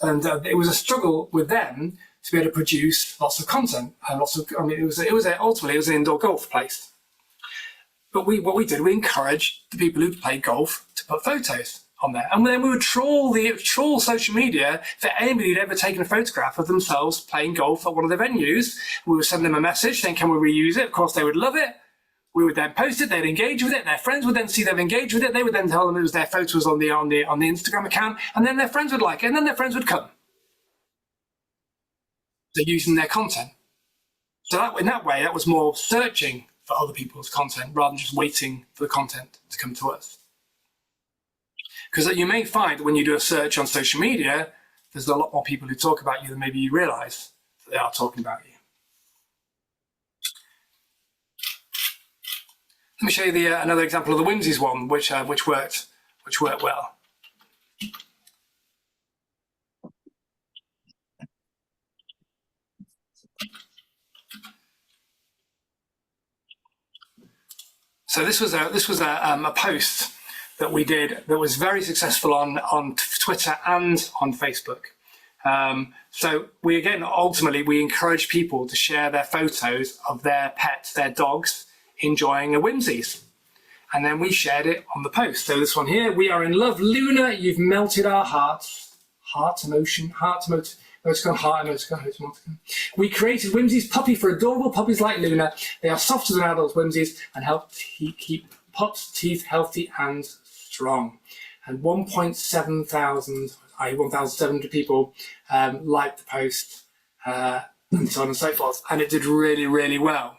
Speaker 1: it was a struggle with them to be able to produce lots of content and lots of. Ultimately it was an indoor golf place. But what we did, we encouraged the people who played golf to put photos on there, and then we would trawl social media for anybody who'd ever taken a photograph of themselves playing golf at one of the venues. We would send them a message saying, can we reuse it? Of course, they would love it. We would then post it, they'd engage with it, their friends would then see them engage with it, they would then tell them it was their photos on the Instagram account, and then their friends would like it, and then their friends would come. They're using their content. So in that way, that was more searching for other people's content rather than just waiting for the content to come to us. Because you may find when you do a search on social media, there's a lot more people who talk about you than maybe you realise that they are talking about you. Let me show you another example of the Whimsies one, which worked well. So this was a post that we did that was very successful on Twitter and on Facebook. So ultimately we encourage people to share their photos of their pets, their dogs, enjoying a Whimsies. And then we shared it on the post. So this one here, we are in love. Luna, you've melted our hearts. Heart emotion. We created Whimsies puppy for adorable puppies like Luna. They are softer than adult Whimsies and help keep pups' teeth healthy and strong. And 1,700 people liked the post and so on and so forth. And it did really, really well.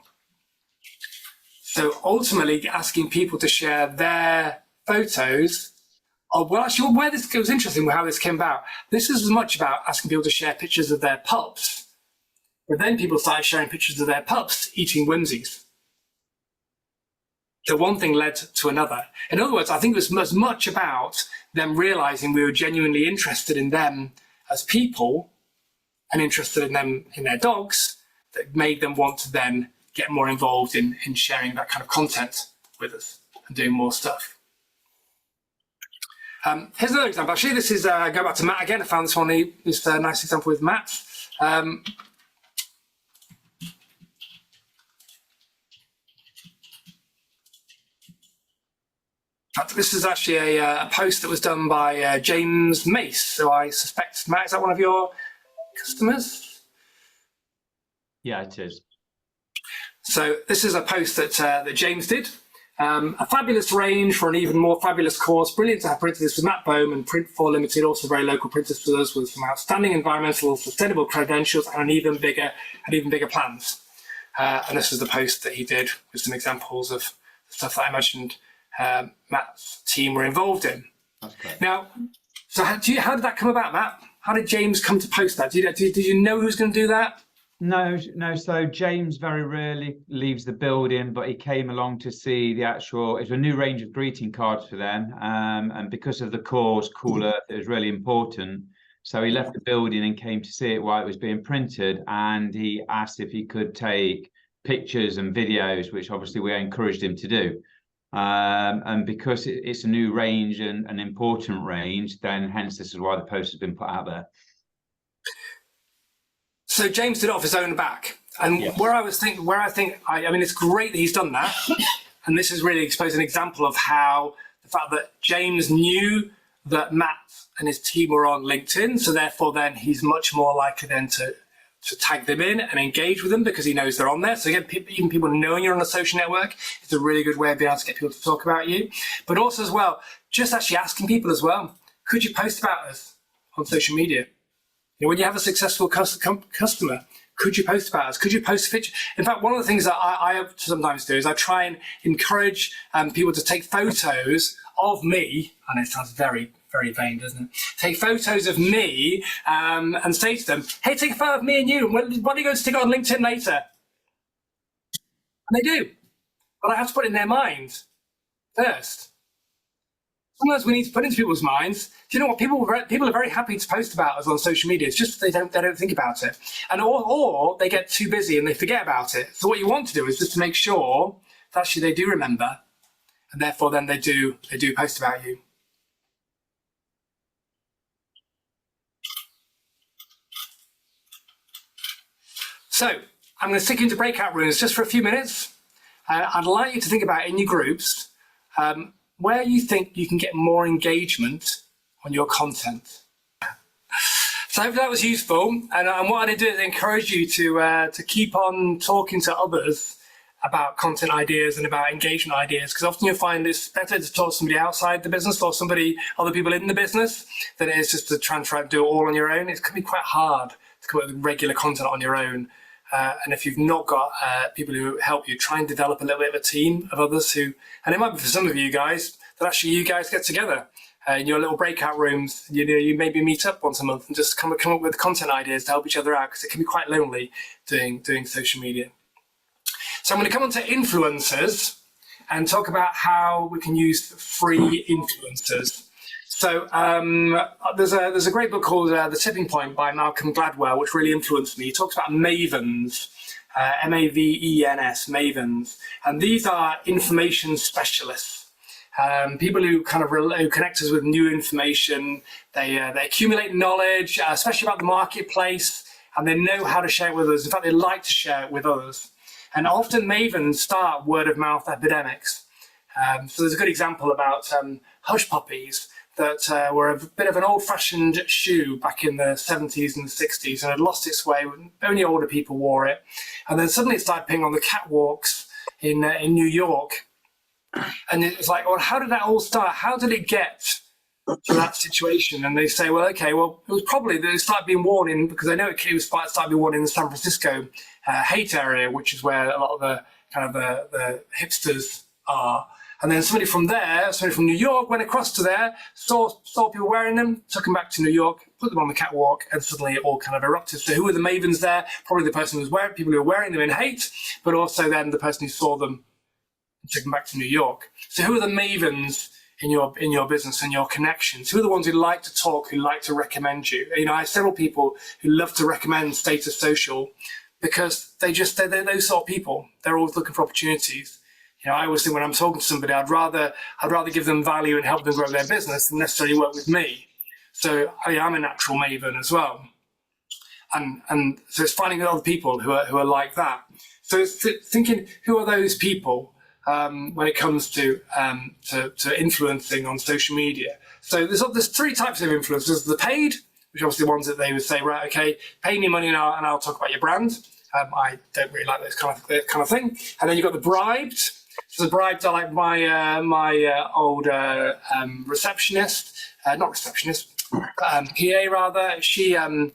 Speaker 1: So ultimately asking people to share their photos of, well, actually, where this was interesting how this came about. This is as much about asking people to share pictures of their pups, but then people started sharing pictures of their pups eating Whimsies. So one thing led to another. In other words, I think it was as much about them realizing we were genuinely interested in them as people and interested in them, in their dogs, that made them want to then get more involved in sharing that kind of content with us and doing more stuff. Here's another example. Actually, this is, go back to Matt again. I found this nice example with Matt. This is actually a post that was done by James Mace. So I suspect, Matt, is that one of your customers?
Speaker 5: Yeah, it is.
Speaker 1: So this is a post that James did. A fabulous range for an even more fabulous course. Brilliant to have printed this with Matt Bohm and Print4 Limited, also very local printers to us with some outstanding environmental sustainable credentials and even bigger plans. And this is the post that he did with some examples of stuff that I mentioned Matt's team were involved in.
Speaker 5: That's correct.
Speaker 1: Now, so how did that come about, Matt? How did James come to post that? Did you know who was going to do that?
Speaker 7: No, no. So James very rarely leaves the building, but he came along to see the actual. It's a new range of greeting cards for them, and because of the cause, Cool Earth, it was really important. So he left the building and came to see it while it was being printed, and he asked if he could take pictures and videos, which obviously we encouraged him to do. And because it's a new range and an important range, then hence this is why the post has been put out there.
Speaker 1: So James did it off his own back, and
Speaker 5: Yes.
Speaker 1: I mean, it's great that he's done that, and this is really exposed an example of how the fact that James knew that Matt and his team were on LinkedIn, so therefore then he's much more likely then to tag them in and engage with them because he knows they're on there. So again, even people knowing you're on a social network is a really good way of being able to get people to talk about you. But also as well, just actually asking people as well, could you post about us on social media? You know, when you have a successful customer, could you post about us? Could you post a picture? In fact, one of the things that I sometimes do is I try and encourage people to take photos of me. I know it sounds very, very vain, doesn't it? Take photos of me and say to them, hey, take a photo of me and you. Why don't you go stick it on LinkedIn later? And they do. But I have to put it in their mind first. Sometimes we need to put into people's minds. Do you know what? People are very happy to post about us on social media. It's just they don't think about it, and or they get too busy and they forget about it. So what you want to do is just to make sure that actually they do remember, and therefore then they do post about you. So I'm going to stick you into breakout rooms just for a few minutes. I'd like you to think about in your groups where you think you can get more engagement on your content. So I hope that was useful. And what I did is encourage you to keep on talking to others about content ideas and about engagement ideas, because often you'll find it's better to talk to somebody outside the business or other people in the business than it is just to try and do it all on your own. It can be quite hard to come up with regular content on your own. And if you've not got people who help you, try and develop a little bit of a team of others who, and it might be for some of you guys, that actually you guys get together in your little breakout rooms. You maybe meet up once a month and just come up with content ideas to help each other out, because it can be quite lonely doing social media. So I'm going to come on to influencers and talk about how we can use free influencers. So there's a great book called The Tipping Point by Malcolm Gladwell, which really influenced me. He talks about mavens, M-A-V-E-N-S, mavens. And these are information specialists, people who kind of who connect us with new information. They accumulate knowledge, especially about the marketplace, and they know how to share it with us. In fact, they like to share it with others. And often mavens start word of mouth epidemics. So there's a good example about hush puppies that were a bit of an old-fashioned shoe back in the 70s and 60s and had lost its way. Only older people wore it. And then suddenly it started appearing on the catwalks in New York. And it's like, well, how did that all start? How did it get to that situation? And they say, well, okay, well, it was probably that it started being worn in, because I know it started being worn in the San Francisco hate area, which is where a lot of the kind of the hipsters are. And then somebody from New York, went across to there, saw people wearing them, took them back to New York, put them on the catwalk, and suddenly it all kind of erupted. So who were the mavens there? Probably the person who was people who were wearing them in hate, but also then the person who saw them and took them back to New York. So who are the mavens in your business and your connections? Who are the ones who like to talk, who like to recommend you? You know, I have several people who love to recommend Status Social because they're those sort of people. They're always looking for opportunities. You know, I always think when I'm talking to somebody, I'd rather give them value and help them grow their business than necessarily work with me. So I'm a natural maven as well, and so it's finding other people who are like that. So it's thinking, who are those people when it comes to influencing on social media? So there's three types of influencers: the paid, which are obviously the ones that they would say, right, okay, pay me money now and I'll talk about your brand. I don't really like that kind of thing. And then you've got the bribed. So the bribes are like my old receptionist, not receptionist, PA rather. She had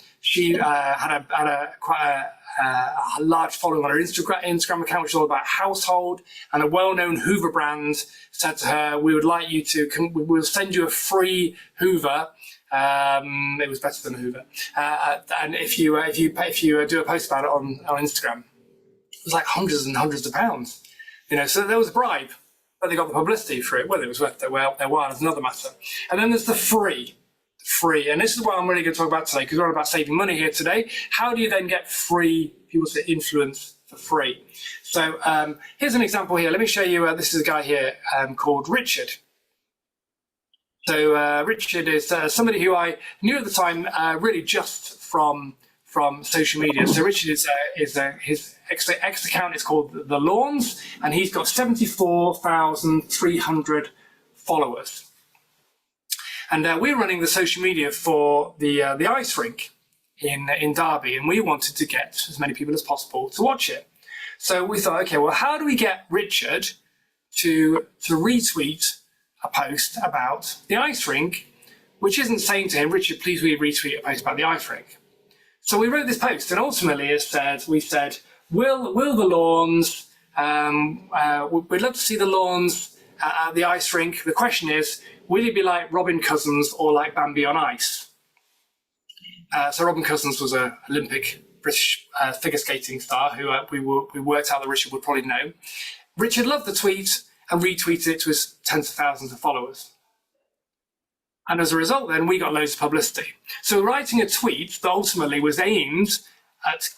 Speaker 1: quite a large following on her Instagram account, which is all about household. And a well-known Hoover brand said to her, "We would like you to, we'll send you a free Hoover." It was better than a Hoover. And if you do a post about it on Instagram, it was like hundreds and hundreds of pounds. So there was a bribe, but they got the publicity for it. Whether it was worth their while is another matter. And then there's the free. And this is what I'm really going to talk about today, because we're all about saving money here today. How do you then get free people to influence for free? So here's an example here. Let me show you. This is a guy here called Richard. So Richard is somebody who I knew at the time really just from social media. So Richard is his X account is called The Lawns, and he's got 74,300 followers. And we're running the social media for the ice rink in Derby, and we wanted to get as many people as possible to watch it. So we thought, okay, well, how do we get Richard to retweet a post about the ice rink, which isn't saying to him, "Richard, please will you retweet a post about the ice rink?" So we wrote this post, and ultimately we said, will the Lawns, we'd love to see the Lawns at the ice rink. The question is, will he be like Robin Cousins or like Bambi on ice? So Robin Cousins was an Olympic British figure skating star who we worked out that Richard would probably know. Richard loved the tweet and retweeted it to his tens of thousands of followers. And as a result, then we got loads of publicity. So writing a tweet that ultimately was aimed at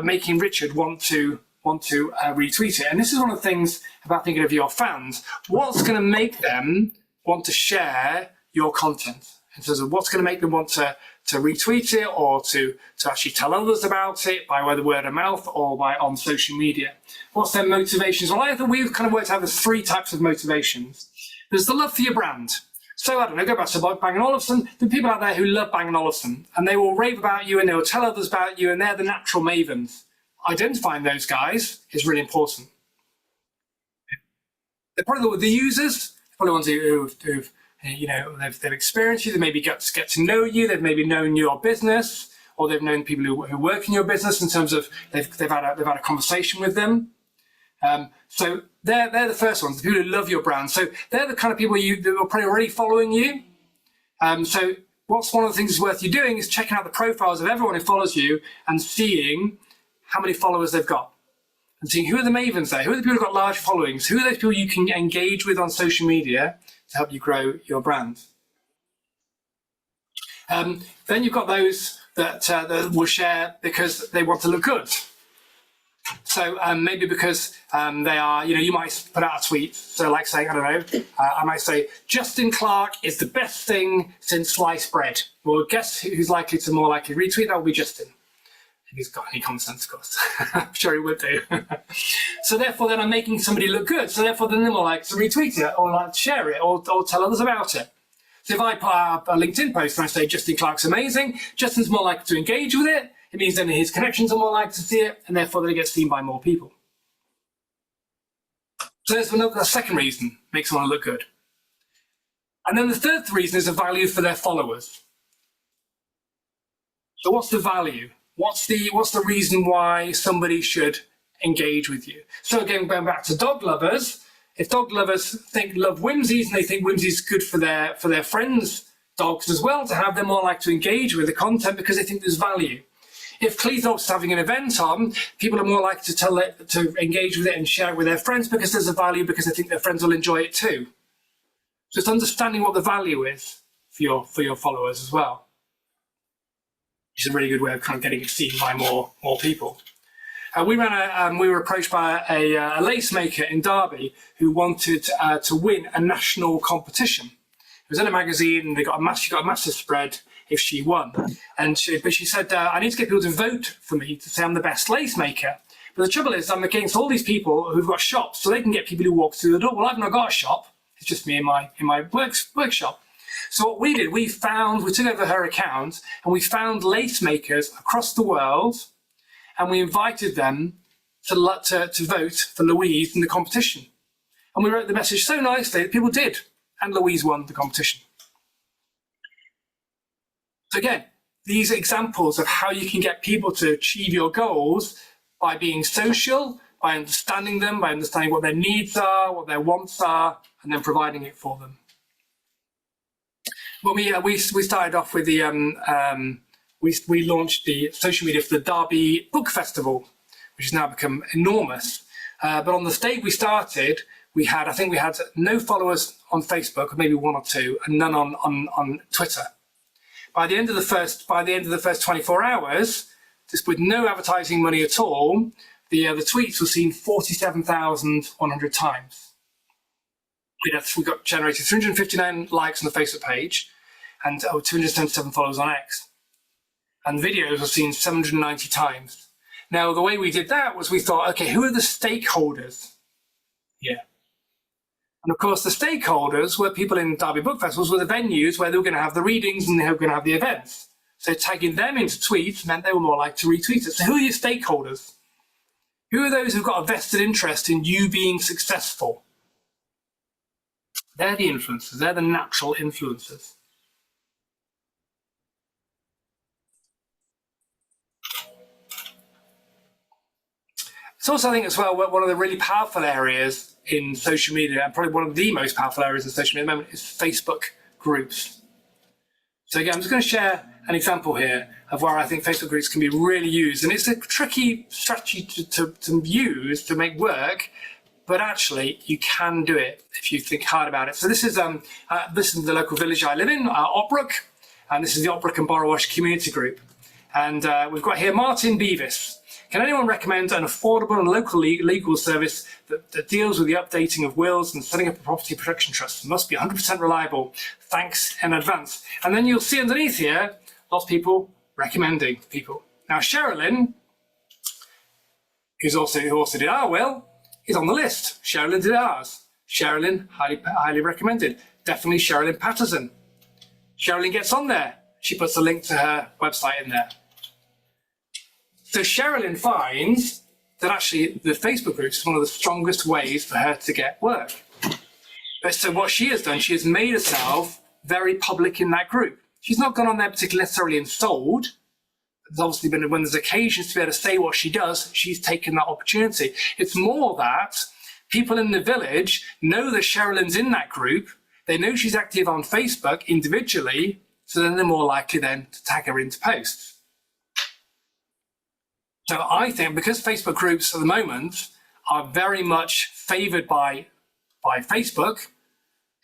Speaker 1: making Richard want to retweet it. And this is one of the things about thinking of your fans. What's going to make them want to share your content? In terms of what's going to make them want to retweet it or to actually tell others about it by whether word of mouth or on social media. What's their motivations? Well, I think we've kind of worked out there's three types of motivations. There's the love for your brand. So I don't know, go back to Bang & Olufsen. There are people out there who love Bang & Olufsen, and they will rave about you and they will tell others about you, and they're the natural mavens. Identifying those guys is really important. They're probably the users, probably the ones who've they've experienced you, they maybe get to know you, they've maybe known your business, or they've known people who work in your business in terms of they've had a conversation with them. So they're the first ones, the people who love your brand. So they're the kind of people that are probably already following you. So what's one of the things that's worth you doing is checking out the profiles of everyone who follows you and seeing how many followers they've got. And seeing who are the mavens there, who are the people who've got large followings, who are those people you can engage with on social media to help you grow your brand. Then you've got those that will share because they want to look good. So maybe because they are, you might put out a tweet. So like saying, I don't know, I might say, Justin Clark is the best thing since sliced bread. Well, guess who's more likely to retweet? That will be Justin. If he's got any common sense, of course. I'm sure he would do. So therefore, then I'm making somebody look good. So therefore, then they're more likely to retweet it or like to share it or tell others about it. So if I put up a LinkedIn post and I say, Justin Clark's amazing, Justin's more likely to engage with it. It means then his connections are more likely to see it, and therefore then it gets seen by more people. So there's the second reason, makes someone look good. And then the third reason is a value for their followers. So what's the value? What's the reason why somebody should engage with you? So again, going back to dog lovers, if dog lovers love whimsies and they think whimsies good for their friends' dogs as well to have, they're more likely to engage with the content because they think there's value. If Cleethorpes having an event on, people are more likely to engage with it and share it with their friends because there's a value, because they think their friends will enjoy it too. So it's understanding what the value is for your followers as well, which is a really good way of kind of getting it seen by more people. We were approached by a lace maker in Derby who wanted to win a national competition. It was in a magazine, and she got a massive spread if she won. But she said, I need to get people to vote for me to say I'm the best lace maker. But the trouble is I'm against all these people who've got shops, so they can get people who walk through the door. Well, I've not got a shop. It's just me in my workshop. So what we did, we took over her account and we found lace makers across the world, and we invited them to vote for Louise in the competition. And we wrote the message so nicely that people did, and Louise won the competition. So again, these examples of how you can get people to achieve your goals by being social, by understanding them, by understanding what their needs are, what their wants are, and then providing it for them. When we started off with the we launched the social media for the Derby Book Festival, which has now become enormous. But on the day we started, I think we had no followers on Facebook, maybe one or two, and none on Twitter. By the end of the first 24 hours, just with no advertising money at all, the tweets were seen 47,100 times. We got generated 359 likes on the Facebook page and 277 followers on X. And videos were seen 790 times. Now, the way we did that was we thought, okay, who are the stakeholders here? And of course, the stakeholders were people in Derby Book Festivals, were the venues where they were going to have the readings and they were going to have the events. So tagging them into tweets meant they were more likely to retweet it. So who are your stakeholders? Who are those who've got a vested interest in you being successful? They're the influencers. They're the natural influencers. It's also, I think, as well, one of the really powerful areas in social media, and probably one of the most powerful areas in social media at the moment, is Facebook groups. So again, I'm just going to share an example here of where I think Facebook groups can be really used. And it's a tricky strategy to use to make work, but actually you can do it if you think hard about it. So this is the local village I live in, Opbrook, and this is the Opbrook and Borrowash Community Group. And we've got here Martin Beavis. Can anyone recommend an affordable and local legal service that deals with the updating of wills and setting up a property protection trust? It must be 100% reliable. Thanks in advance. And then you'll see underneath here, lots of people recommending people. Now, Sherilyn, who also did our will, is on the list. Sherilyn did ours. Sherilyn, highly recommended. Definitely Sherilyn Patterson. Sherilyn gets on there. She puts a link to her website in there. So Sherilyn finds that actually the Facebook group is one of the strongest ways for her to get work. But so what she has done, she has made herself very public in that group. She's not gone on there particularly necessarily and sold. There's obviously been, when there's occasions to be able to say what she does, she's taken that opportunity. It's more that people in the village know that Sherilyn's in that group. They know she's active on Facebook individually, so then they're more likely then to tag her into posts. So I think because Facebook groups at the moment are very much favoured by Facebook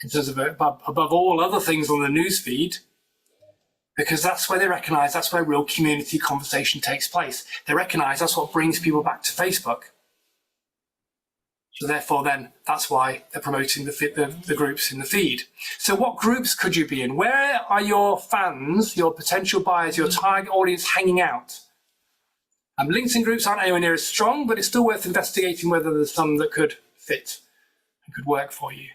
Speaker 1: in terms of above all other things on the newsfeed, because that's where they recognise that's where real community conversation takes place. They recognise that's what brings people back to Facebook. So therefore then that's why they're promoting the groups in the feed. So what groups could you be in? Where are your fans, your potential buyers, your target audience hanging out? LinkedIn groups aren't anywhere near as strong, but it's still worth investigating whether there's some that could fit and could work for you.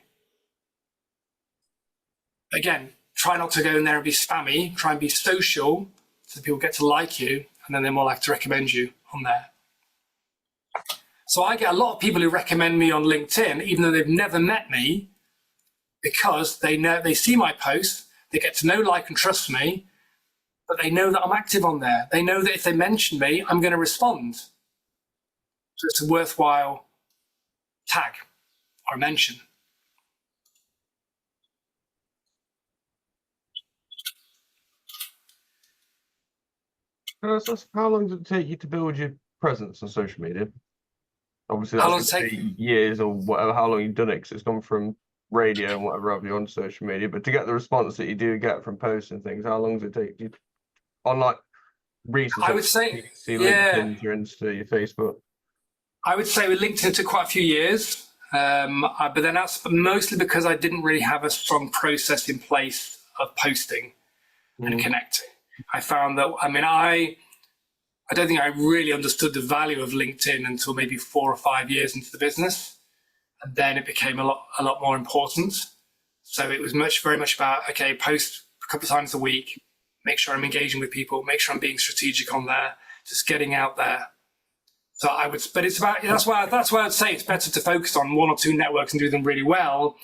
Speaker 1: Again, try not to go in there and be spammy, try and be social so people get to like you, and then they're more likely to recommend you on there. So I get a lot of people who recommend me on LinkedIn, even though they've never met me, because they see my posts, they get to know, like, and trust me, but they know that I'm active on there. They know that if they mention me, I'm going to respond. So it's a worthwhile tag or mention.
Speaker 4: So how long does it take you to build your presence on social media? Obviously,
Speaker 1: How long
Speaker 4: that's
Speaker 1: does it
Speaker 4: gonna
Speaker 1: take?
Speaker 4: take years or whatever, how long you've done it, because it's gone from radio and whatever have you on social media. But to get the response that you do get from posts and things, how long does it take you on, like, recent?
Speaker 1: I would say,
Speaker 4: see
Speaker 1: yeah.
Speaker 4: LinkedIn, your Insta, your Facebook.
Speaker 1: I would say with LinkedIn took quite a few years, but then that's mostly because I didn't really have a strong process in place of posting and connecting. I found that, I don't think I really understood the value of LinkedIn until maybe 4 or 5 years into the business. And then it became a lot more important. So it was very much about, okay, post a couple of times a week, make sure I'm engaging with people, make sure I'm being strategic on there, just getting out there. So but it's about, that's why I'd say it's better to focus on 1 or 2 networks and do them really well,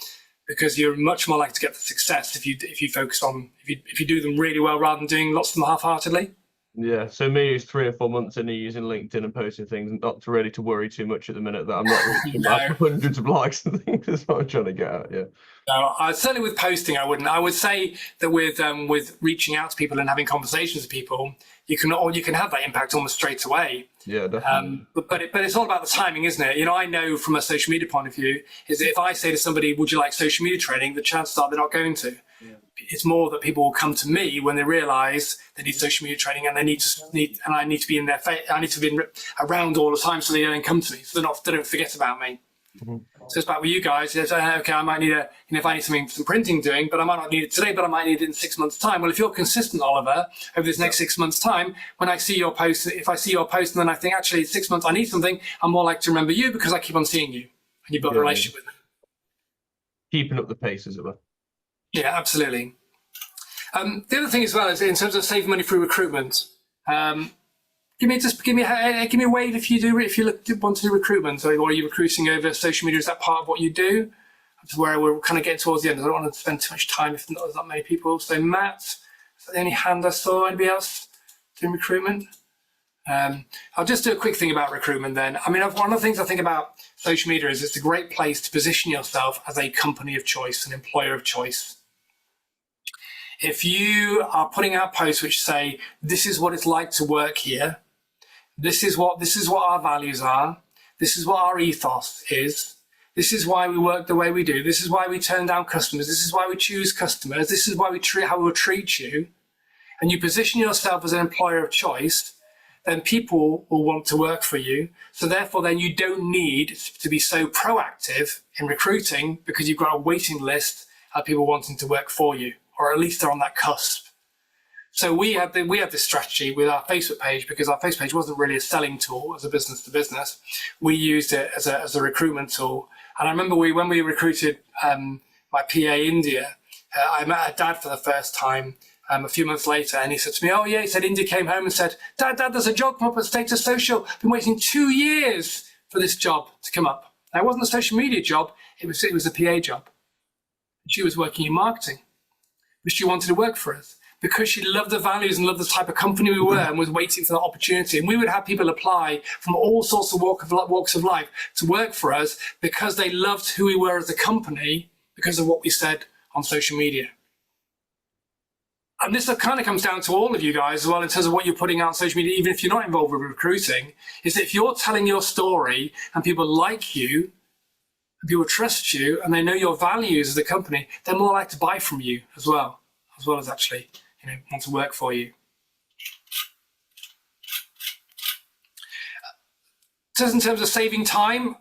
Speaker 1: because you're much more likely to get the success if you focus on if you do them really well rather than doing lots of them half-heartedly.
Speaker 4: Yeah, so me is 3 or 4 months in using LinkedIn and posting things, and not ready to worry too much at the minute that I'm not reaching
Speaker 1: No.
Speaker 4: hundreds of likes and things. That's what I'm trying to get at. Yeah.
Speaker 1: No, certainly with posting, I wouldn't. I would say that with reaching out to people and having conversations with people, you can have that impact almost straight away.
Speaker 4: Yeah, definitely.
Speaker 1: But it's all about the timing, isn't it? You know, I know from a social media point of view is that if I say to somebody, "Would you like social media training?" the chances are they're not going to. Yeah. It's more that people will come to me when they realise they need social media training and I need to be in their face. I need to be around all the time so they don't come to me, so they don't forget about me. Mm-hmm. So it's back with you guys. It's, okay, I might need if I need some printing doing, but I might not need it today, but I might need it in 6 months' time. Well, if you're consistent, Oliver, over this next 6 months' time, when I see your post, if I see your post and then I think actually 6 months I need something, I'm more likely to remember you because I keep on seeing you and you build a relationship with me.
Speaker 4: Keeping up the pace, as it were.
Speaker 1: Yeah, absolutely. The other thing as well is in terms of saving money through recruitment. Give me a wave if you want to do recruitment, or are you recruiting over social media? Is that part of what you do? That's where we're kind of getting towards the end. I don't want to spend too much time if there's not many people. So Matt, is that the only hand I saw? Anybody else doing recruitment? I'll just do a quick thing about recruitment then. I mean, one of the things I think about social media is it's a great place to position yourself as a company of choice, an employer of choice. If you are putting out posts which say, this is what it's like to work here, this is what our values are, this is what our ethos is, this is why we work the way we do, this is why we turn down customers, this is why we choose customers, this is why how we'll treat you, and you position yourself as an employer of choice, then people will want to work for you. So therefore, then you don't need to be so proactive in recruiting because you've got a waiting list of people wanting to work for you, or at least they're on that cusp. So we had this strategy with our Facebook page because our Facebook page wasn't really a selling tool as a business to business. We used it as a recruitment tool. And I remember when we recruited my PA India, I met her dad for the first time a few months later, and he said to me, "Oh yeah," he said, "India came home and said, Dad, there's a job come up at Status Social. Been waiting 2 years for this job to come up." Now, it wasn't a social media job; it was a PA job. She was working in marketing, but she wanted to work for us because she loved the values and loved the type of company we were and was waiting for that opportunity. And we would have people apply from all sorts of walks of life to work for us because they loved who we were as a company because of what we said on social media. And this kind of comes down to all of you guys as well in terms of what you're putting out on social media, even if you're not involved with recruiting, is that if you're telling your story and people like you, and people trust you, and they know your values as a company, they're more likely to buy from you as well as actually, want to work for you. Just in terms of saving time,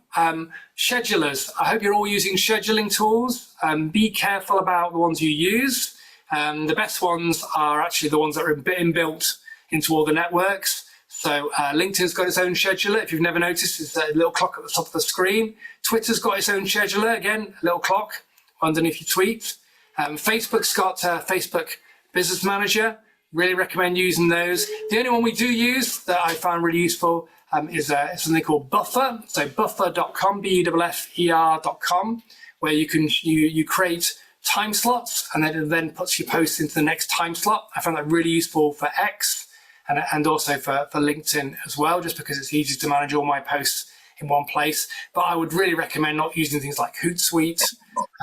Speaker 1: schedulers, I hope you're all using scheduling tools. Be careful about the ones you use. The best ones are actually the ones that are inbuilt into all the networks. So LinkedIn's got its own scheduler. If you've never noticed, it's a little clock at the top of the screen. Twitter's got its own scheduler, again, a little clock underneath your tweet. Facebook's got Facebook Business Manager. Really recommend using those. The only one we do use that I found really useful is something called Buffer. So buffer.com, buffer.com, where you create time slots and then puts your posts into the next time slot. I found that really useful for X and also for LinkedIn as well, just because it's easy to manage all my posts in one place. But I would really recommend not using things like Hootsuite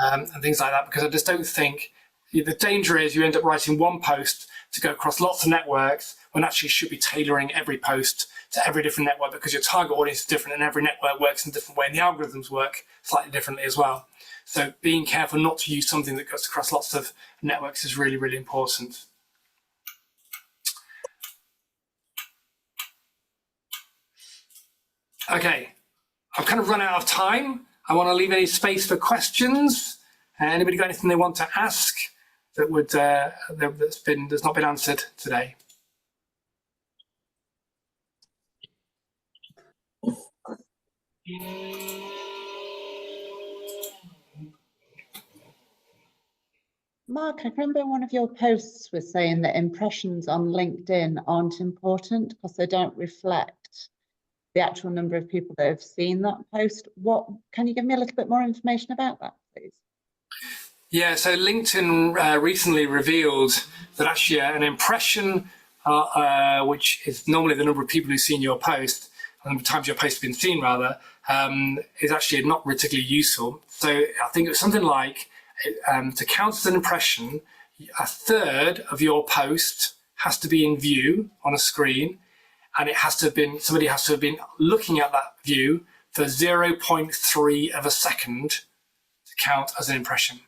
Speaker 1: and things like that, because I just don't think the danger is you end up writing one post to go across lots of networks when actually you should be tailoring every post to every different network, because your target audience is different and every network works in a different way and the algorithms work slightly differently as well. So being careful not to use something that goes across lots of networks is really, really important. Okay, I've kind of run out of time. I want to leave any space for questions. Anybody got anything they want to ask that would that's not been answered today?
Speaker 2: Mark, I remember one of your posts was saying that impressions on LinkedIn aren't important because they don't reflect the actual number of people that have seen that post. Can you give me a little bit more information about that, please?
Speaker 1: Yeah, so LinkedIn recently revealed that actually an impression, which is normally the number of people who've seen your post, the number of times your post has been seen rather, is actually not particularly useful. So I think it was something like, to count as an impression, a third of your post has to be in view on a screen, and it has to have been, somebody has to have been looking at that view for 0.3 of a second to count as an impression,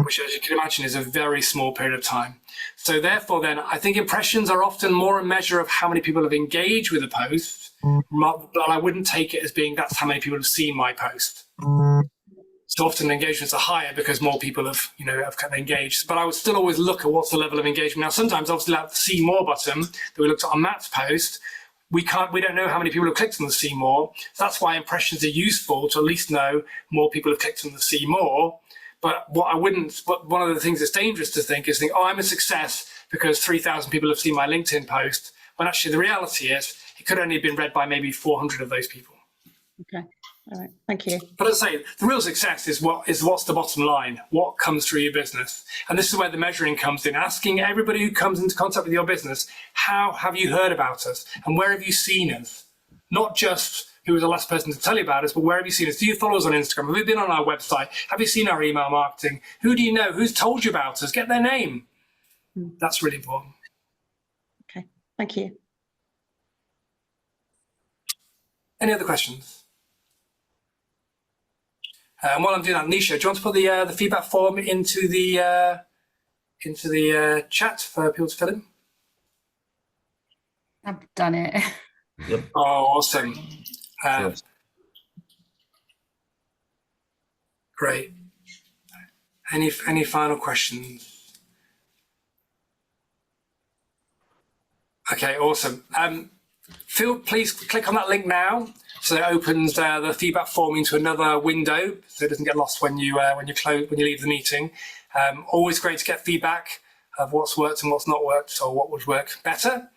Speaker 1: which, as you can imagine, is a very small period of time. So therefore then, I think impressions are often more a measure of how many people have engaged with a post, but I wouldn't take it as being that's how many people have seen my post. So often engagements are higher because more people have, have kind of engaged. But I would still always look at what's the level of engagement. Now, sometimes obviously that see more button that we looked at on Matt's post, we don't know how many people have clicked on the see more. So that's why impressions are useful, to at least know more people have clicked on the see more. But one of the things that's dangerous to think is oh, I'm a success because 3,000 people have seen my LinkedIn post. When actually the reality is it could only have been read by maybe 400 of those people.
Speaker 2: Okay. All right, thank you.
Speaker 1: But as I say, the real success is what's the bottom line? What comes through your business? And this is where the measuring comes in, asking everybody who comes into contact with your business, how have you heard about us? And where have you seen us? Not just who was the last person to tell you about us, but where have you seen us? Do you follow us on Instagram? Have you been on our website? Have you seen our email marketing? Who do you know? Who's told you about us? Get their name. That's really important.
Speaker 2: Okay, thank you.
Speaker 1: Any other questions? And while I'm doing that, Nisha, do you want to put the feedback form into the chat for people to fill in?
Speaker 8: I've done it.
Speaker 5: Yep.
Speaker 1: Oh, awesome!
Speaker 5: Sure.
Speaker 1: Great. Any final questions? Okay, awesome. Please click on that link now. So it opens the feedback form into another window, so it doesn't get lost when you leave the meeting. Always great to get feedback of what's worked and what's not worked, or what would work better.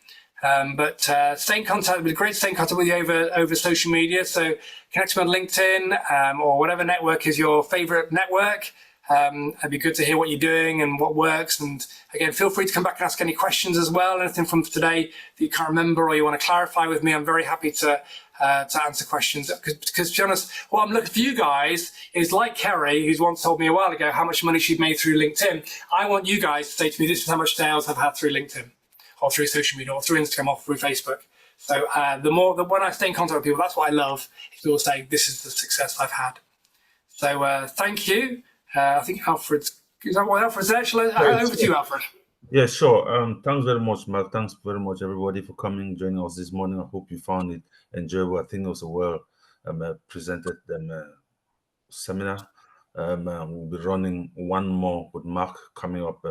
Speaker 1: But stay in contact. It'd be great to stay in contact with you over social media. So connect me on LinkedIn or whatever network is your favorite network. It'd be good to hear what you're doing and what works. And again, feel free to come back and ask any questions as well. Anything from today that you can't remember or you want to clarify with me, I'm very happy to answer questions. Because to be honest, what I'm looking for you guys is like Kerry, who's once told me a while ago how much money she'd made through LinkedIn. I want you guys to say to me, this is how much sales I've had through LinkedIn, or through social media, or through Instagram, or through Facebook. So when I stay in contact with people, that's what I love. Is people say, this is the success I've had. So thank you. I think Alfred's, is that what Alfred's there? Over to you, Alfred.
Speaker 9: Yeah, sure. Thanks very much, Mark. Thanks very much, everybody, for coming, joining us this morning. I hope you found it enjoyable. I think it was a well presented seminar. We'll be running one more with Mark coming up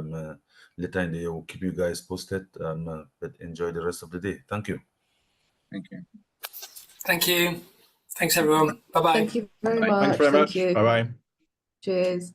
Speaker 9: later in the year. We'll keep you guys posted, but enjoy the rest of the day. Thank you.
Speaker 10: Thank you.
Speaker 1: Thank you. Thanks, everyone. Bye-bye.
Speaker 3: Thank you very much.
Speaker 10: Thanks very much.
Speaker 3: Thank you.
Speaker 10: Bye-bye.
Speaker 3: Cheers.